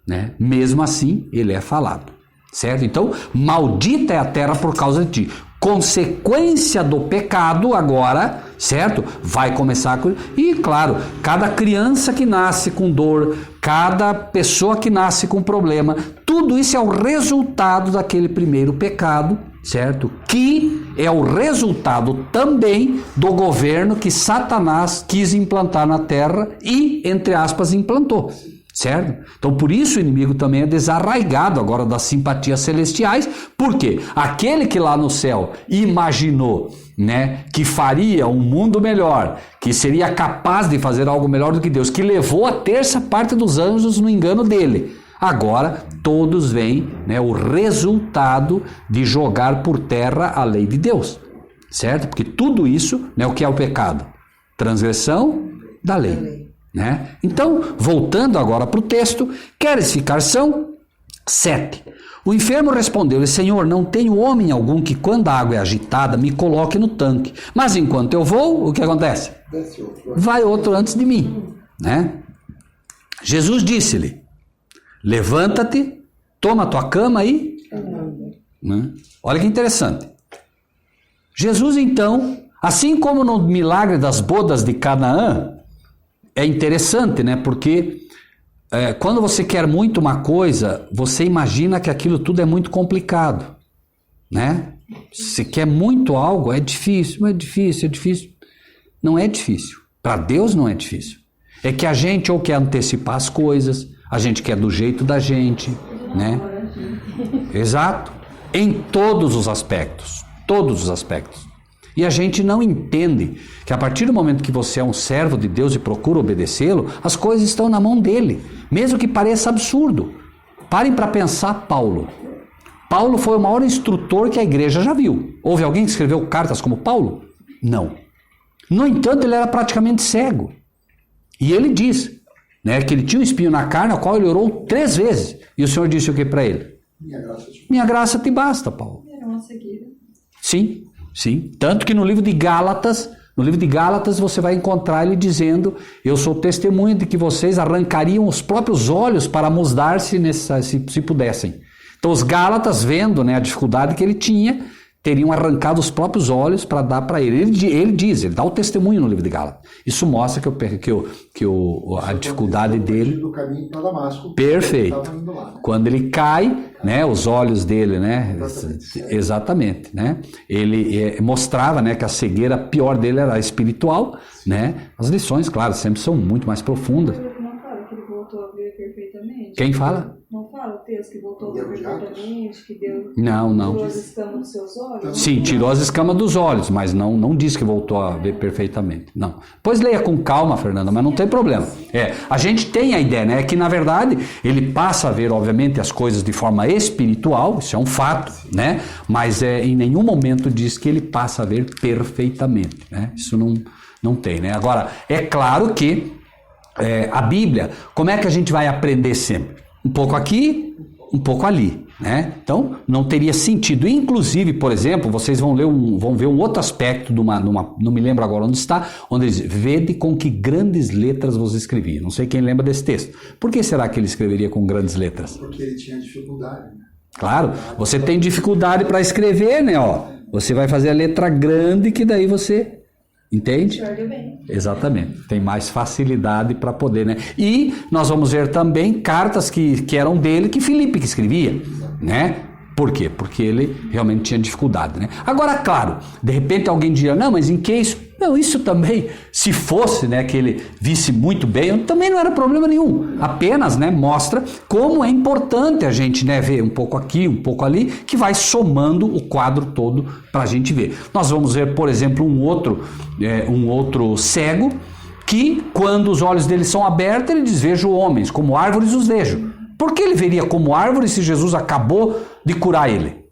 Né? Mesmo assim, ele é falado. Certo? Então, maldita é a terra por causa de ti. Consequência do pecado agora, certo? Vai começar com... E, claro, cada criança que nasce com dor, cada pessoa que nasce com problema, tudo isso é o resultado daquele primeiro pecado, certo? Que é o resultado também do governo que Satanás quis implantar na terra e, entre aspas, implantou. Certo? Então por isso o inimigo também é desarraigado agora das simpatias celestiais, porque aquele que lá no céu imaginou, né, que faria um mundo melhor, que seria capaz de fazer algo melhor do que Deus, que levou a terça parte dos anjos no engano dele, agora todos veem, né, o resultado de jogar por terra a lei de Deus, certo? Porque tudo isso, né, o que é o pecado? Transgressão da lei. Né? Então, voltando agora para o texto, queres ficar são? 7. O enfermo respondeu-lhe, Senhor, não tenho homem algum que quando a água é agitada me coloque no tanque, mas enquanto eu vou, o que acontece? Vai outro antes de mim. Né? Jesus disse-lhe, levanta-te, toma a tua cama e... Né? Olha que interessante. Jesus então, assim como no milagre das bodas de Canaã, é interessante, né? Porque quando você quer muito uma coisa, você imagina que aquilo tudo é muito complicado, né? Se quer muito algo, é difícil. Não é difícil. Para Deus não é difícil. É que a gente ou quer antecipar as coisas, a gente quer do jeito da gente, né? Exato. Em todos os aspectos. Todos os aspectos. E a gente não entende que a partir do momento que você é um servo de Deus e procura obedecê-lo, as coisas estão na mão dele, mesmo que pareça absurdo. Parem para pensar Paulo. Paulo foi o maior instrutor que a igreja já viu. Houve alguém que escreveu cartas como Paulo? Não. No entanto, ele era praticamente cego. E ele diz, né, que ele tinha um espinho na carne, ao qual ele orou 3 vezes. E o Senhor disse o que para ele? Minha graça te basta, Paulo. Era uma cegueira. Sim. Sim, tanto que no livro de Gálatas você vai encontrar ele dizendo, eu sou testemunha de que vocês arrancariam os próprios olhos para mudar-se se pudessem. Então os Gálatas, vendo, né, a dificuldade que ele tinha, teriam arrancado os próprios olhos para dar para ele. Ele dá o testemunho no livro de Gálatas. Isso mostra a dificuldade dele. Do caminho para Damasco. Perfeito. Quando ele cai, né, os olhos dele, né, exatamente, né, ele mostrava, né, que a cegueira pior dele era espiritual, né. As lições, claro, sempre são muito mais profundas. Não fala que ele voltou a ver perfeitamente. Quem fala? Não fala o texto que voltou voltou perfeitamente, que Deus Não. tirou as escamas dos seus olhos? Sim, tirou as escamas dos olhos, mas não diz que voltou a ver perfeitamente. Não. Pois leia com calma, Fernanda, mas não tem problema. A gente tem a ideia, né? Que na verdade ele passa a ver, obviamente, as coisas de forma espiritual, isso é um fato, né? Mas em nenhum momento diz que ele passa a ver perfeitamente, né? Isso não tem, né? Agora, é claro que a Bíblia, como é que a gente vai aprender sempre? Um pouco aqui, um pouco ali, né? Então, não teria sentido. Inclusive, por exemplo, vocês vão ver um outro aspecto não me lembro agora onde está, onde diz, vede com que grandes letras vos escrevi. Não sei quem lembra desse texto. Por que será que ele escreveria com grandes letras? Porque ele tinha dificuldade, né? Claro, você tem dificuldade para escrever, né? Ó, você vai fazer a letra grande que daí você... Entende? Exatamente. Tem mais facilidade para poder, né? E nós vamos ver também cartas que eram dele, que Filipe que escrevia, né? Por quê? Porque ele realmente tinha dificuldade, né? Agora, claro, de repente alguém diria, não, mas em que isso? Não, isso também, se fosse, né, que ele visse muito bem, também não era problema nenhum. Apenas, né, mostra como é importante a gente, né, ver um pouco aqui, um pouco ali, que vai somando o quadro todo para a gente ver. Nós vamos ver, por exemplo, um outro cego, que quando os olhos dele são abertos, ele diz, vejo homens, como árvores os vejo. Por que ele veria como árvore se Jesus acabou de curar ele?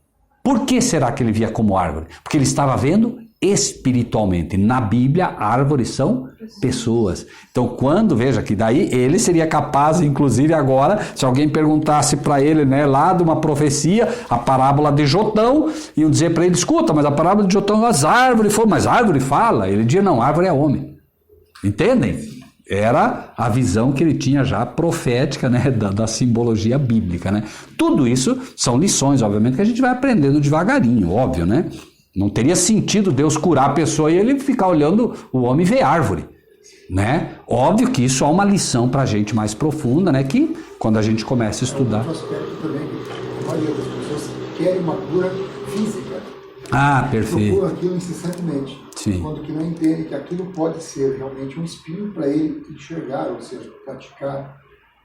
Por que será que ele via como árvore? Porque ele estava vendo espiritualmente. Na Bíblia, árvores são pessoas. Então, veja que daí ele seria capaz, inclusive agora, se alguém perguntasse para ele, né, lá de uma profecia, a parábola de Jotão, iam dizer para ele, escuta, mas a parábola de Jotão, as árvores foram, mas árvore fala. Ele dizia, não, árvore é homem. Entendem? Era a visão que ele tinha já profética, né, da simbologia bíblica, né? Tudo isso são lições, obviamente, que a gente vai aprendendo devagarinho, óbvio, né? Não teria sentido Deus curar a pessoa e ele ficar olhando o homem ver árvore, né? Óbvio que isso é uma lição para a gente mais profunda, né? Que quando a gente começa a estudar... Outro aspecto também, a maioria das pessoas querem uma cura física. Ah, perfeito. Procuram aquilo incessantemente. Sim. Quando que não entende que aquilo pode ser realmente um espinho para ele enxergar, ou seja, praticar,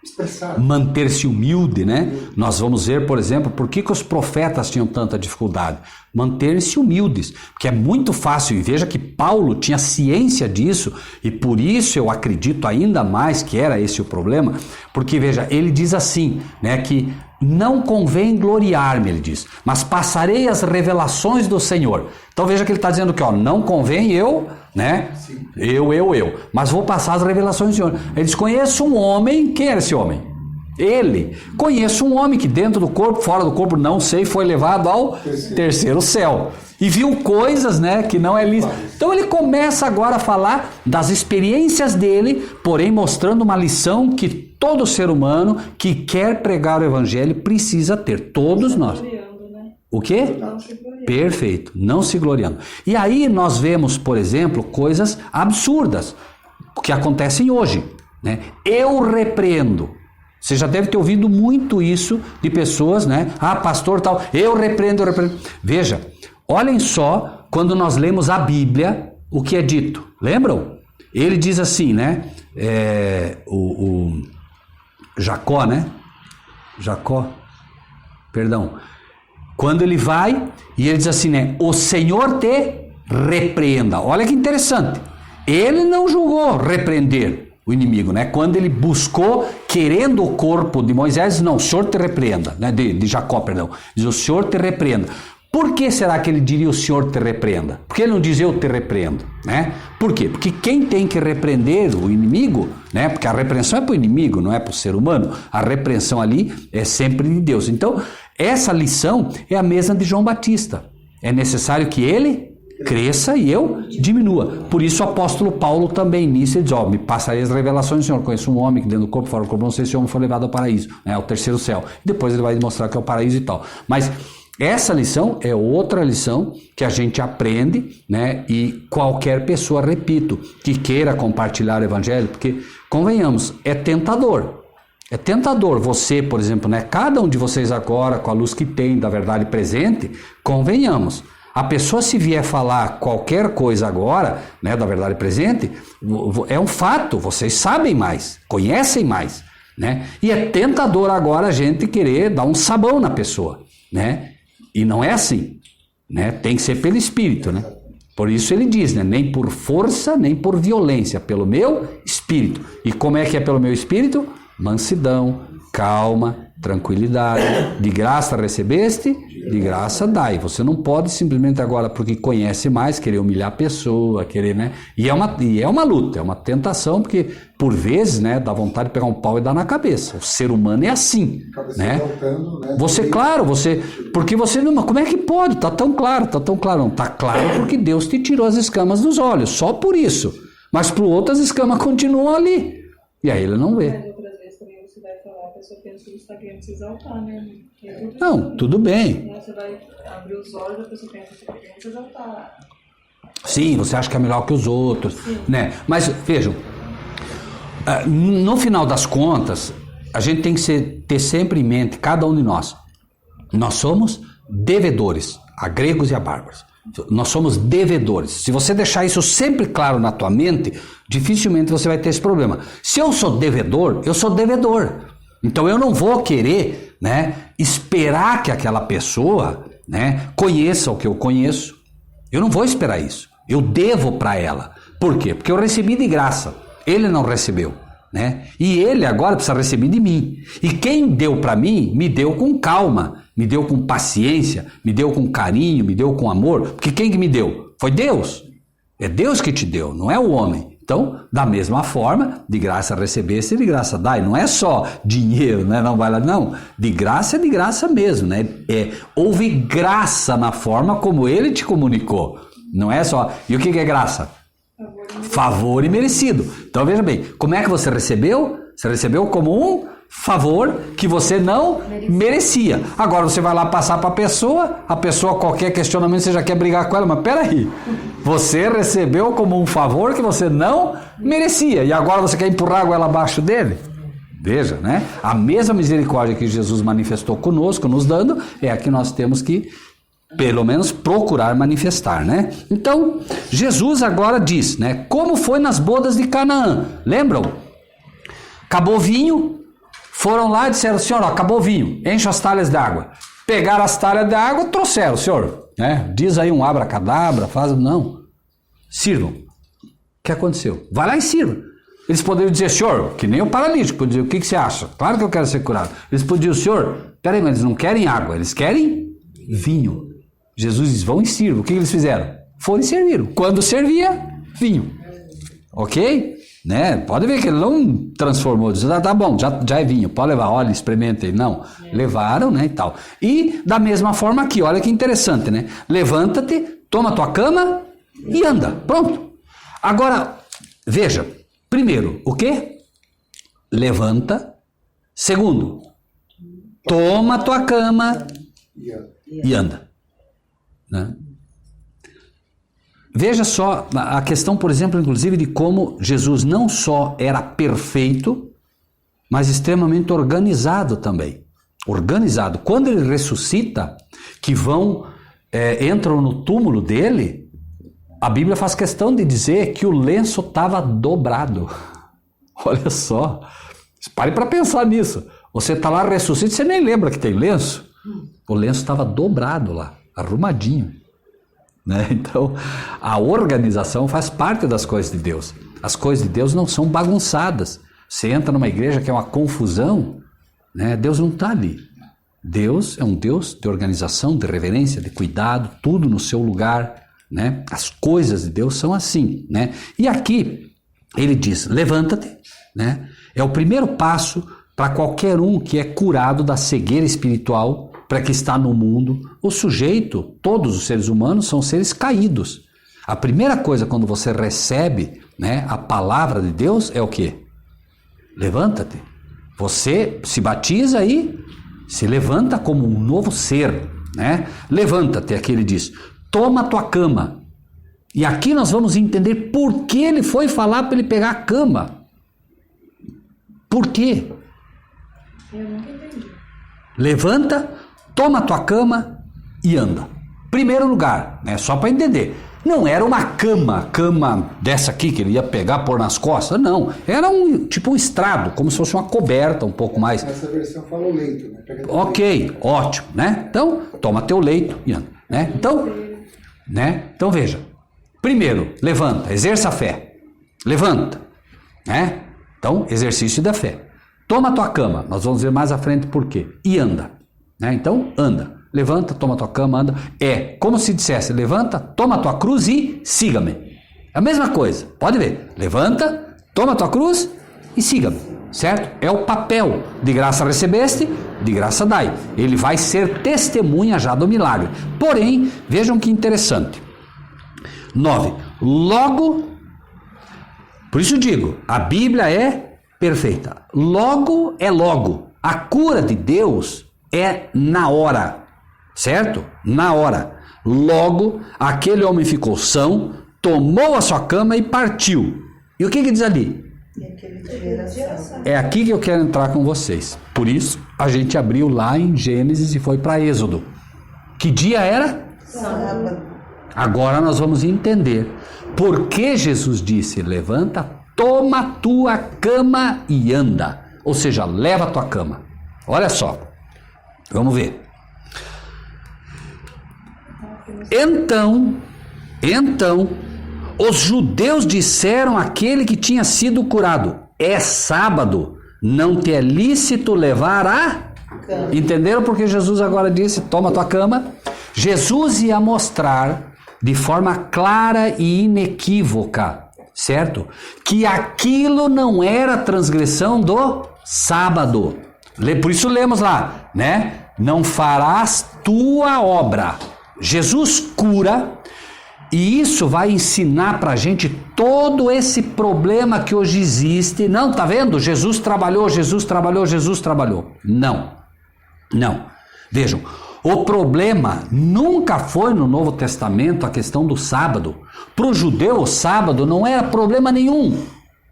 expressar. Manter-se humilde, né? Nós vamos ver, por exemplo, por que os profetas tinham tanta dificuldade. Manter-se humildes, porque é muito fácil, e veja que Paulo tinha ciência disso, e por isso eu acredito ainda mais que era esse o problema, porque veja, ele diz assim, né, que não convém gloriar-me, ele diz, mas passarei as revelações do Senhor. Então veja que ele está dizendo que, ó, não convém eu, né? Sim. Eu, mas vou passar as revelações do Senhor. Ele diz, conheço um homem, quem era esse homem? Ele. Conheço um homem que dentro do corpo, fora do corpo, não sei, foi levado ao terceiro céu. E viu coisas, né, que não é lícito. Então ele começa agora a falar das experiências dele, porém mostrando uma lição que todo ser humano que quer pregar o evangelho precisa ter. Todos nós. O quê? Perfeito. Não se gloriando. E aí nós vemos, por exemplo, coisas absurdas que acontecem hoje, né? Eu repreendo. Você já deve ter ouvido muito isso de pessoas, né? Ah, pastor tal, eu repreendo. Veja, olhem só, quando nós lemos a Bíblia, o que é dito. Lembram? Ele diz assim, né? O Jacó, né? Quando ele vai, e ele diz assim, né? O Senhor te repreenda. Olha que interessante. Ele não julgou repreender o inimigo, né? Quando ele buscou, querendo o corpo de Moisés, não, o Senhor te repreenda, né? De Jacó, perdão. Diz, o Senhor te repreenda. Por que será que ele diria o Senhor te repreenda? Por que ele não diz eu te repreendo, né? Por quê? Porque quem tem que repreender o inimigo, né? Porque a repreensão é para o inimigo, não é para o ser humano. A repreensão ali é sempre de Deus. Então, essa lição é a mesma de João Batista. É necessário que ele cresça e eu diminua. Por isso o apóstolo Paulo também nisso, ele diz, me passarei as revelações do Senhor. Conheço um homem que dentro do corpo, fora do corpo, não sei se esse homem foi levado ao paraíso, né? Ao terceiro céu. Depois ele vai mostrar que é o paraíso e tal. Mas essa lição é outra lição que a gente aprende, né? E qualquer pessoa, repito, que queira compartilhar o evangelho, porque, convenhamos, é tentador. É tentador você, por exemplo, né? Cada um de vocês agora, com a luz que tem da verdade presente, convenhamos. A pessoa se vier falar qualquer coisa agora, né, da verdade presente, é um fato, vocês sabem mais, conhecem mais. né? E é tentador agora a gente querer dar um sabão na pessoa, né? E não é assim, né? Tem que ser pelo Espírito, né? Por isso ele diz, né? Nem por força, nem por violência, pelo meu Espírito. E como é que é pelo meu Espírito? Mansidão, calma, tranquilidade. De graça recebeste, de graça dai. Você não pode simplesmente agora, porque conhece mais, querer humilhar a pessoa, querer, né? E é uma luta, é uma tentação, porque por vezes, né, dá vontade de pegar um pau e dar na cabeça. O ser humano é assim, né? Porque você não, como é que pode? Tá tão claro, não. Tá claro porque Deus te tirou as escamas dos olhos, só por isso. Mas pro outro as escamas continuam ali. E aí ele não vê. A pessoa pensa que você está querendo se exaltar, né? Não, tudo bem. Você vai abrir os olhos, a pessoa pensa que você está querendo se exaltar. Sim, você acha que é melhor que os outros, né? Mas vejam, no final das contas, a gente tem que ter sempre em mente, cada um de nós somos devedores, a gregos e a bárbaros. Nós somos devedores. Se você deixar isso sempre claro na tua mente, dificilmente você vai ter esse problema. Se eu sou devedor, eu sou devedor. Então eu não vou querer, né, esperar que aquela pessoa, né, conheça o que eu conheço. Eu não vou esperar isso. Eu devo para ela. Por quê? Porque eu recebi de graça. Ele não recebeu, né? E ele agora precisa receber de mim. E quem deu para mim, me deu com calma, me deu com paciência, me deu com carinho, me deu com amor. Porque quem que me deu? Foi Deus. É Deus que te deu, não é o homem. Então, da mesma forma, de graça recebeste, de graça dai. Não é só dinheiro, né? Não vai lá, não. De graça é de graça mesmo, né? Houve graça na forma como ele te comunicou. Não é só. E o que é graça? Favor e merecido. Então veja bem, como é que você recebeu? Você recebeu como um favor que você não merecia. Agora você vai lá passar para a pessoa qualquer questionamento, você já quer brigar com ela, mas peraí, você recebeu como um favor que você não merecia, e agora você quer empurrar a goela abaixo dele? Veja, né? A mesma misericórdia que Jesus manifestou conosco, nos dando, é a que nós temos que, pelo menos, procurar manifestar, né? Então, Jesus agora diz, né? Como foi nas bodas de Canaã, lembram? Acabou o vinho, foram lá e disseram, senhor, ó, acabou o vinho, enche as talhas d'água. Pegaram as talhas d'água, trouxeram, senhor, né? Diz aí um abracadabra, não, sirvam. O que aconteceu? Vai lá e sirva. Eles poderiam dizer, senhor, que nem o paralítico, podia dizer, o que você acha? Claro que eu quero ser curado. Eles podiam, senhor, peraí, mas eles não querem água, eles querem vinho. Jesus diz, vão e sirvam. O que eles fizeram? Foram e serviram. Quando servia, vinho. Ok? Né? Pode ver que ele não transformou, disse, tá bom, já é vinho, pode levar, olha, experimentem. Não, levaram, né, e tal. E da mesma forma aqui, olha que interessante, né? Levanta-te, toma tua cama e anda, pronto. Agora, veja, primeiro, o quê? Levanta. Segundo, toma tua cama e anda. Né? Veja só a questão, por exemplo, inclusive, de como Jesus não só era perfeito, mas extremamente organizado também. Organizado. Quando ele ressuscita, que entram no túmulo dele, a Bíblia faz questão de dizer que o lenço estava dobrado. Olha só. Pare para pensar nisso. Você está lá, ressuscita, você nem lembra que tem lenço. O lenço estava dobrado lá, arrumadinho. Né? Então, a organização faz parte das coisas de Deus. As coisas de Deus não são bagunçadas. Você entra numa igreja que é uma confusão, né? Deus não está ali. Deus é um Deus de organização, de reverência, de cuidado, tudo no seu lugar. Né? As coisas de Deus são assim. Né? E aqui ele diz, levanta-te. Né? É o primeiro passo para qualquer um que é curado da cegueira espiritual, para que está no mundo. O sujeito, todos os seres humanos são seres caídos. A primeira coisa quando você recebe, né, a palavra de Deus é o quê? Levanta-te. Você se batiza e se levanta como um novo ser. Né? Levanta-te, aqui ele diz, toma a tua cama. E aqui nós vamos entender por que ele foi falar para ele pegar a cama. Por quê? Eu nunca entendi. Levanta, toma a tua cama e anda. Primeiro lugar, né, só para entender, Não era uma cama dessa aqui que ele ia pegar, pôr nas costas, não. Era tipo um estrado, como se fosse uma coberta um pouco mais. Essa versão fala o leito, né? Ok, ótimo, né? Então, toma teu leito e anda, né? Então veja. Primeiro, levanta, exerça a fé. Levanta, né? Então, exercício da fé. Toma tua cama, nós vamos ver mais à frente por quê. E anda, né? Então, anda. Levanta, toma tua cama, anda. É como se dissesse, levanta, toma tua cruz e siga-me. É a mesma coisa, pode ver. Levanta, toma tua cruz e siga-me, certo? É o papel. De graça recebeste, de graça dai. Ele vai ser testemunha já do milagre. Porém, vejam que interessante. 9. Logo, por isso digo, a Bíblia é perfeita. Logo é logo. A cura de Deus é na hora. Certo? Na hora. Logo, aquele homem ficou são, tomou a sua cama e partiu. E o que diz ali? É aqui que eu quero entrar com vocês. Por isso, a gente abriu lá em Gênesis e foi para Êxodo. Que dia era? Sábado. Agora nós vamos entender por que Jesus disse, levanta, toma tua cama e anda. Ou seja, leva a tua cama. Olha só. Vamos ver. Então, os judeus disseram àquele que tinha sido curado, é sábado, não te é lícito levar a cama. Entenderam porque Jesus agora disse, toma tua cama? Jesus ia mostrar de forma clara e inequívoca, certo? Que aquilo não era transgressão do sábado. Por isso lemos lá, né? Não farás tua obra. Jesus cura e isso vai ensinar pra gente todo esse problema que hoje existe. Não, tá vendo? Jesus trabalhou. Não. Vejam, o problema nunca foi no Novo Testamento a questão do sábado. Para o judeu o sábado não era problema nenhum.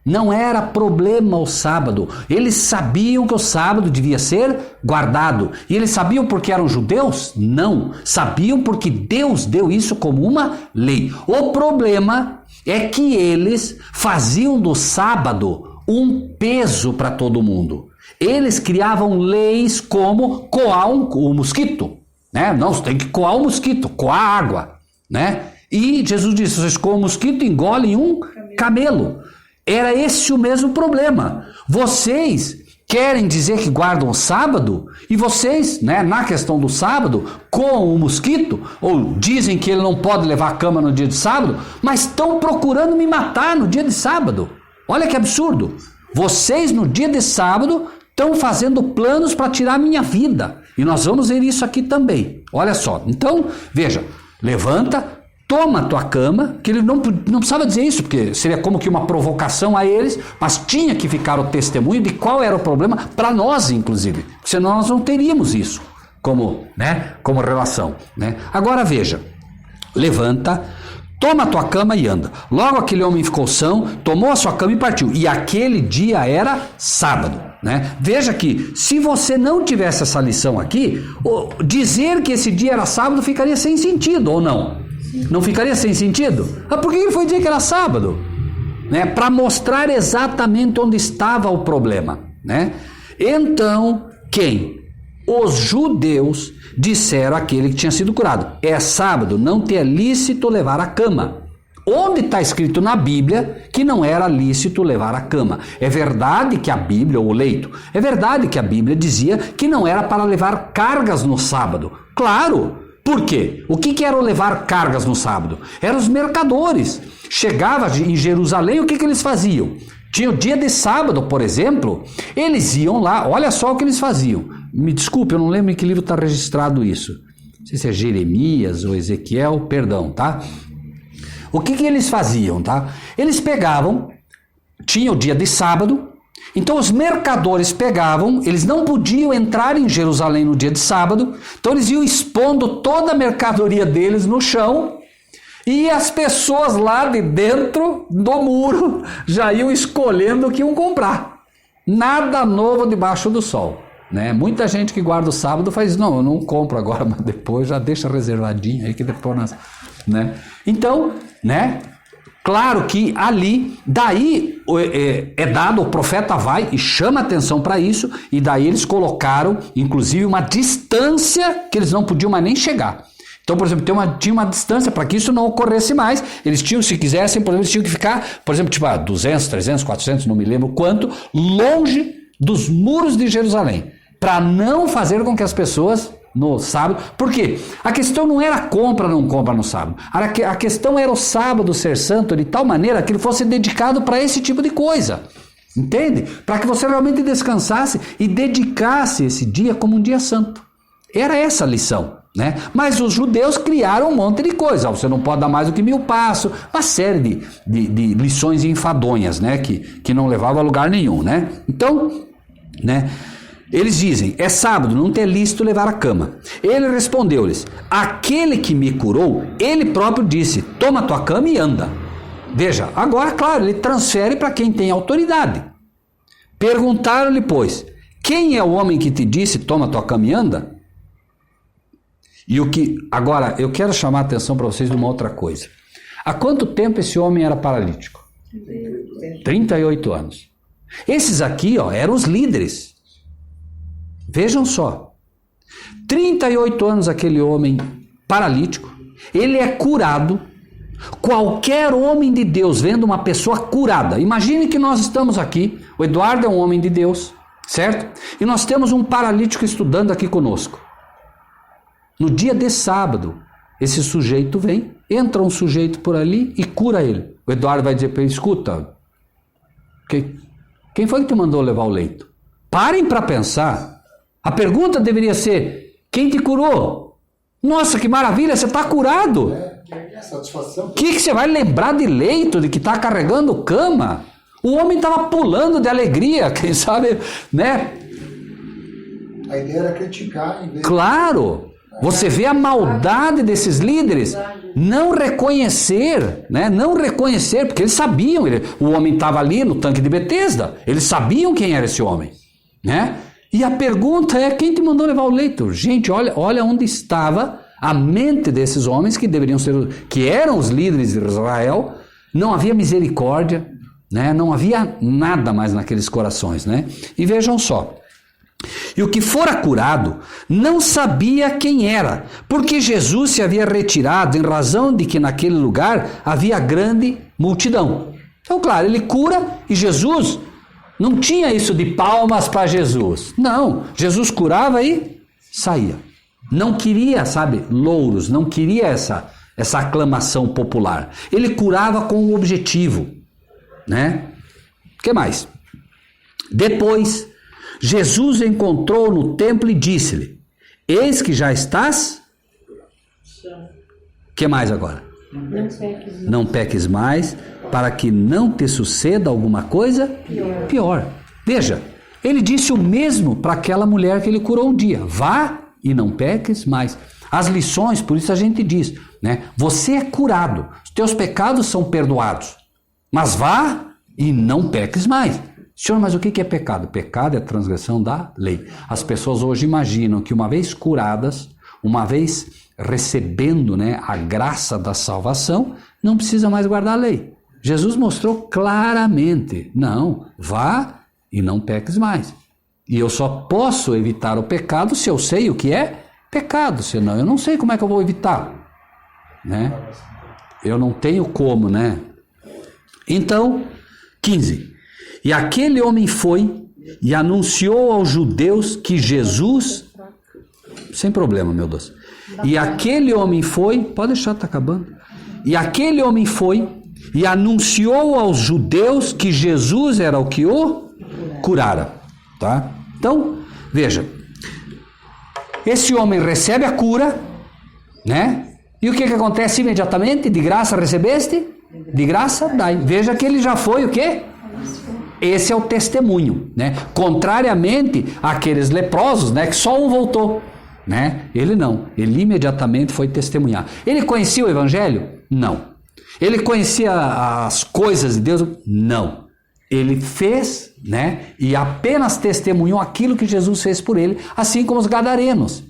Não era problema o sábado. Eles sabiam que o sábado devia ser guardado. E eles sabiam porque eram judeus? Não. Sabiam porque Deus deu isso como uma lei. O problema é que eles faziam do sábado um peso para todo mundo. Eles criavam leis como coar o mosquito. Né? Não, você tem que coar o mosquito, coar água. Né? E Jesus disse, vocês coam o mosquito e engolem um camelo. Era esse o mesmo problema. Vocês querem dizer que guardam o sábado e vocês, né, na questão do sábado, coam o mosquito ou dizem que ele não pode levar a cama no dia de sábado, mas estão procurando me matar no dia de sábado. Olha que absurdo. Vocês no dia de sábado estão fazendo planos para tirar a minha vida. E nós vamos ver isso aqui também. Olha só. Então, veja, levanta, toma a tua cama, que ele não precisava dizer isso, porque seria como que uma provocação a eles, mas tinha que ficar o testemunho de qual era o problema para nós, inclusive, senão nós não teríamos isso como relação. Né? Agora veja, levanta, toma a tua cama e anda. Logo aquele homem ficou são, tomou a sua cama e partiu. E aquele dia era sábado. Né? Veja que se você não tivesse essa lição aqui, dizer que esse dia era sábado ficaria sem sentido, ou não? Não ficaria sem sentido? Por que ele foi dizer que era sábado? Né? Para mostrar exatamente onde estava o problema. Né? Então, quem? Os judeus disseram àquele que tinha sido curado, é sábado, não te é lícito levar a cama. Onde está escrito na Bíblia que não era lícito levar a cama? É verdade que a Bíblia, ou o leito, é verdade que a Bíblia dizia que não era para levar cargas no sábado. Claro! Por quê? O que era levar cargas no sábado? Eram os mercadores. Chegava em Jerusalém, o que eles faziam? Tinha o dia de sábado, por exemplo, eles iam lá, olha só o que eles faziam. Me desculpe, eu não lembro em que livro está registrado isso. Não sei se é Jeremias ou Ezequiel, perdão, tá? O que eles faziam, tá? Eles pegavam, tinha o dia de sábado, então os mercadores pegavam, eles não podiam entrar em Jerusalém no dia de sábado, então eles iam expondo toda a mercadoria deles no chão e as pessoas lá de dentro do muro já iam escolhendo o que iam comprar. Nada novo debaixo do sol. Né? Muita gente que guarda o sábado faz, não, eu não compro agora, mas depois já deixa reservadinho aí que depois nós... Né? Então, né? Claro que ali, daí é dado, o profeta vai e chama atenção para isso, e daí eles colocaram, inclusive, uma distância que eles não podiam mais nem chegar. Então, por exemplo, tinha uma distância para que isso não ocorresse mais. Eles tinham, se quisessem, por exemplo, eles tinham que ficar, por exemplo, tipo, 200, 300, 400, não me lembro quanto, longe dos muros de Jerusalém, para não fazer com que as pessoas no sábado. Por quê? A questão não era compra ou não compra no sábado. A questão era o sábado ser santo de tal maneira que ele fosse dedicado para esse tipo de coisa. Entende? Para que você realmente descansasse e dedicasse esse dia como um dia santo. Era essa a lição, né? Mas os judeus criaram um monte de coisa. Você não pode dar mais do que 1000 passos. Uma série de lições enfadonhas, né? Que não levavam a lugar nenhum, né? Então, né? Eles dizem, é sábado, não tem lícito levar a cama. Ele respondeu-lhes, aquele que me curou, ele próprio disse, toma tua cama e anda. Veja, agora, claro, ele transfere para quem tem autoridade. Perguntaram-lhe, pois, quem é o homem que te disse, toma tua cama e anda? Agora, eu quero chamar a atenção para vocês de uma outra coisa. Há quanto tempo esse homem era paralítico? 38 anos. Esses aqui, eram os líderes. Vejam só, 38 anos aquele homem paralítico, ele é curado. Qualquer homem de Deus vendo uma pessoa curada, imagine que nós estamos aqui, o Eduardo é um homem de Deus, certo? E nós temos um paralítico estudando aqui conosco. No dia de sábado, esse sujeito vem, entra um sujeito por ali e cura ele. O Eduardo vai dizer para ele, escuta, quem foi que te mandou levar o leito? Parem para pensar. A pergunta deveria ser, quem te curou? Nossa, que maravilha, você está curado. Satisfação. O que você vai lembrar de leito, de que está carregando cama? O homem estava pulando de alegria, quem sabe, né? A ideia era criticar em vez Claro, você vê a maldade desses líderes, não reconhecer, né? Não reconhecer, porque eles sabiam, o homem estava ali no tanque de Betesda, eles sabiam quem era esse homem, né? E a pergunta é, quem te mandou levar o leito? Gente, olha onde estava a mente desses homens que deveriam ser, que eram os líderes de Israel. Não havia misericórdia, né? Não havia nada mais naqueles corações, né? E vejam só, e o que fora curado não sabia quem era, porque Jesus se havia retirado em razão de que naquele lugar havia grande multidão. Então, claro, ele cura e Jesus não tinha isso de palmas para Jesus. Não, Jesus curava e saía. Não queria, louros, não queria essa aclamação popular. Ele curava com um objetivo, né? O que mais? Depois, Jesus o encontrou no templo e disse-lhe, eis que já estás... O que mais agora? Não peques mais, para que não te suceda alguma coisa pior. Veja, ele disse o mesmo para aquela mulher que ele curou um dia. Vá e não peques mais. As lições, por isso a gente diz, né? Você é curado, os teus pecados são perdoados, mas vá e não peques mais. Senhor, mas o que é pecado? Pecado é a transgressão da lei. As pessoas hoje imaginam que uma vez curadas, uma vez recebendo, né, a graça da salvação, não precisa mais guardar a lei. Jesus mostrou claramente, não, vá e não peques mais. E eu só posso evitar o pecado se eu sei o que é pecado, senão eu não sei como é que eu vou evitar, né? Eu não tenho como, né? Então, 15. E aquele homem foi e anunciou aos judeus que Jesus... Sem problema, meu Deus. E aquele homem foi... Pode deixar, está acabando. E aquele homem foi e anunciou aos judeus que Jesus era o que o curara. Tá? Então, veja. Esse homem recebe a cura, né? E o que acontece imediatamente? De graça recebeste? De graça dai. Veja que ele já foi o quê? Esse é o testemunho, né? Contrariamente àqueles leprosos, né? Que só um voltou, né? Ele não. Ele imediatamente foi testemunhar. Ele conhecia o evangelho? Não. Ele conhecia as coisas de Deus? Não. Ele fez, né? E apenas testemunhou aquilo que Jesus fez por ele, assim como os gadarenos.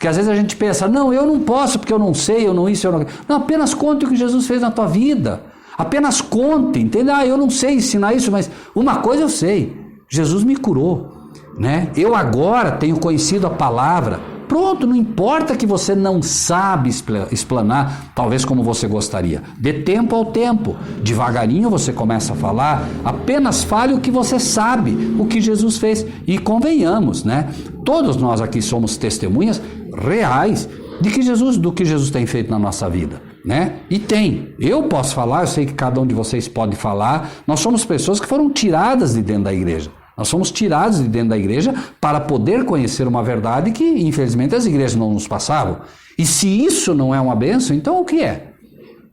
Porque às vezes a gente pensa, não, eu não posso porque eu não sei, eu não isso, eu não... Não, apenas conte o que Jesus fez na tua vida. Apenas conte, entende? Eu não sei ensinar isso, mas uma coisa eu sei, Jesus me curou, né? Eu agora tenho conhecido a palavra. Pronto, não importa que você não sabe explanar, talvez como você gostaria. Dê tempo ao tempo. Devagarinho você começa a falar. Apenas fale o que você sabe, o que Jesus fez. E convenhamos, né? Todos nós aqui somos testemunhas reais do que Jesus tem feito na nossa vida, né? E tem. Eu posso falar, eu sei que cada um de vocês pode falar. Nós somos pessoas que foram tiradas de dentro da igreja. Nós somos tirados de dentro da igreja para poder conhecer uma verdade que, infelizmente, as igrejas não nos passavam. E se isso não é uma bênção, então o que é?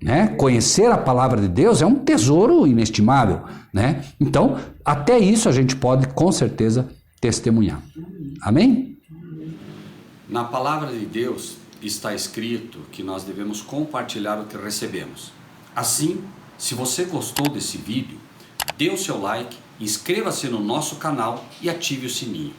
Né? Conhecer a palavra de Deus é um tesouro inestimável, né? Então, até isso a gente pode, com certeza, testemunhar. Amém? Na palavra de Deus está escrito que nós devemos compartilhar o que recebemos. Assim, se você gostou desse vídeo, dê o seu like, inscreva-se no nosso canal e ative o sininho.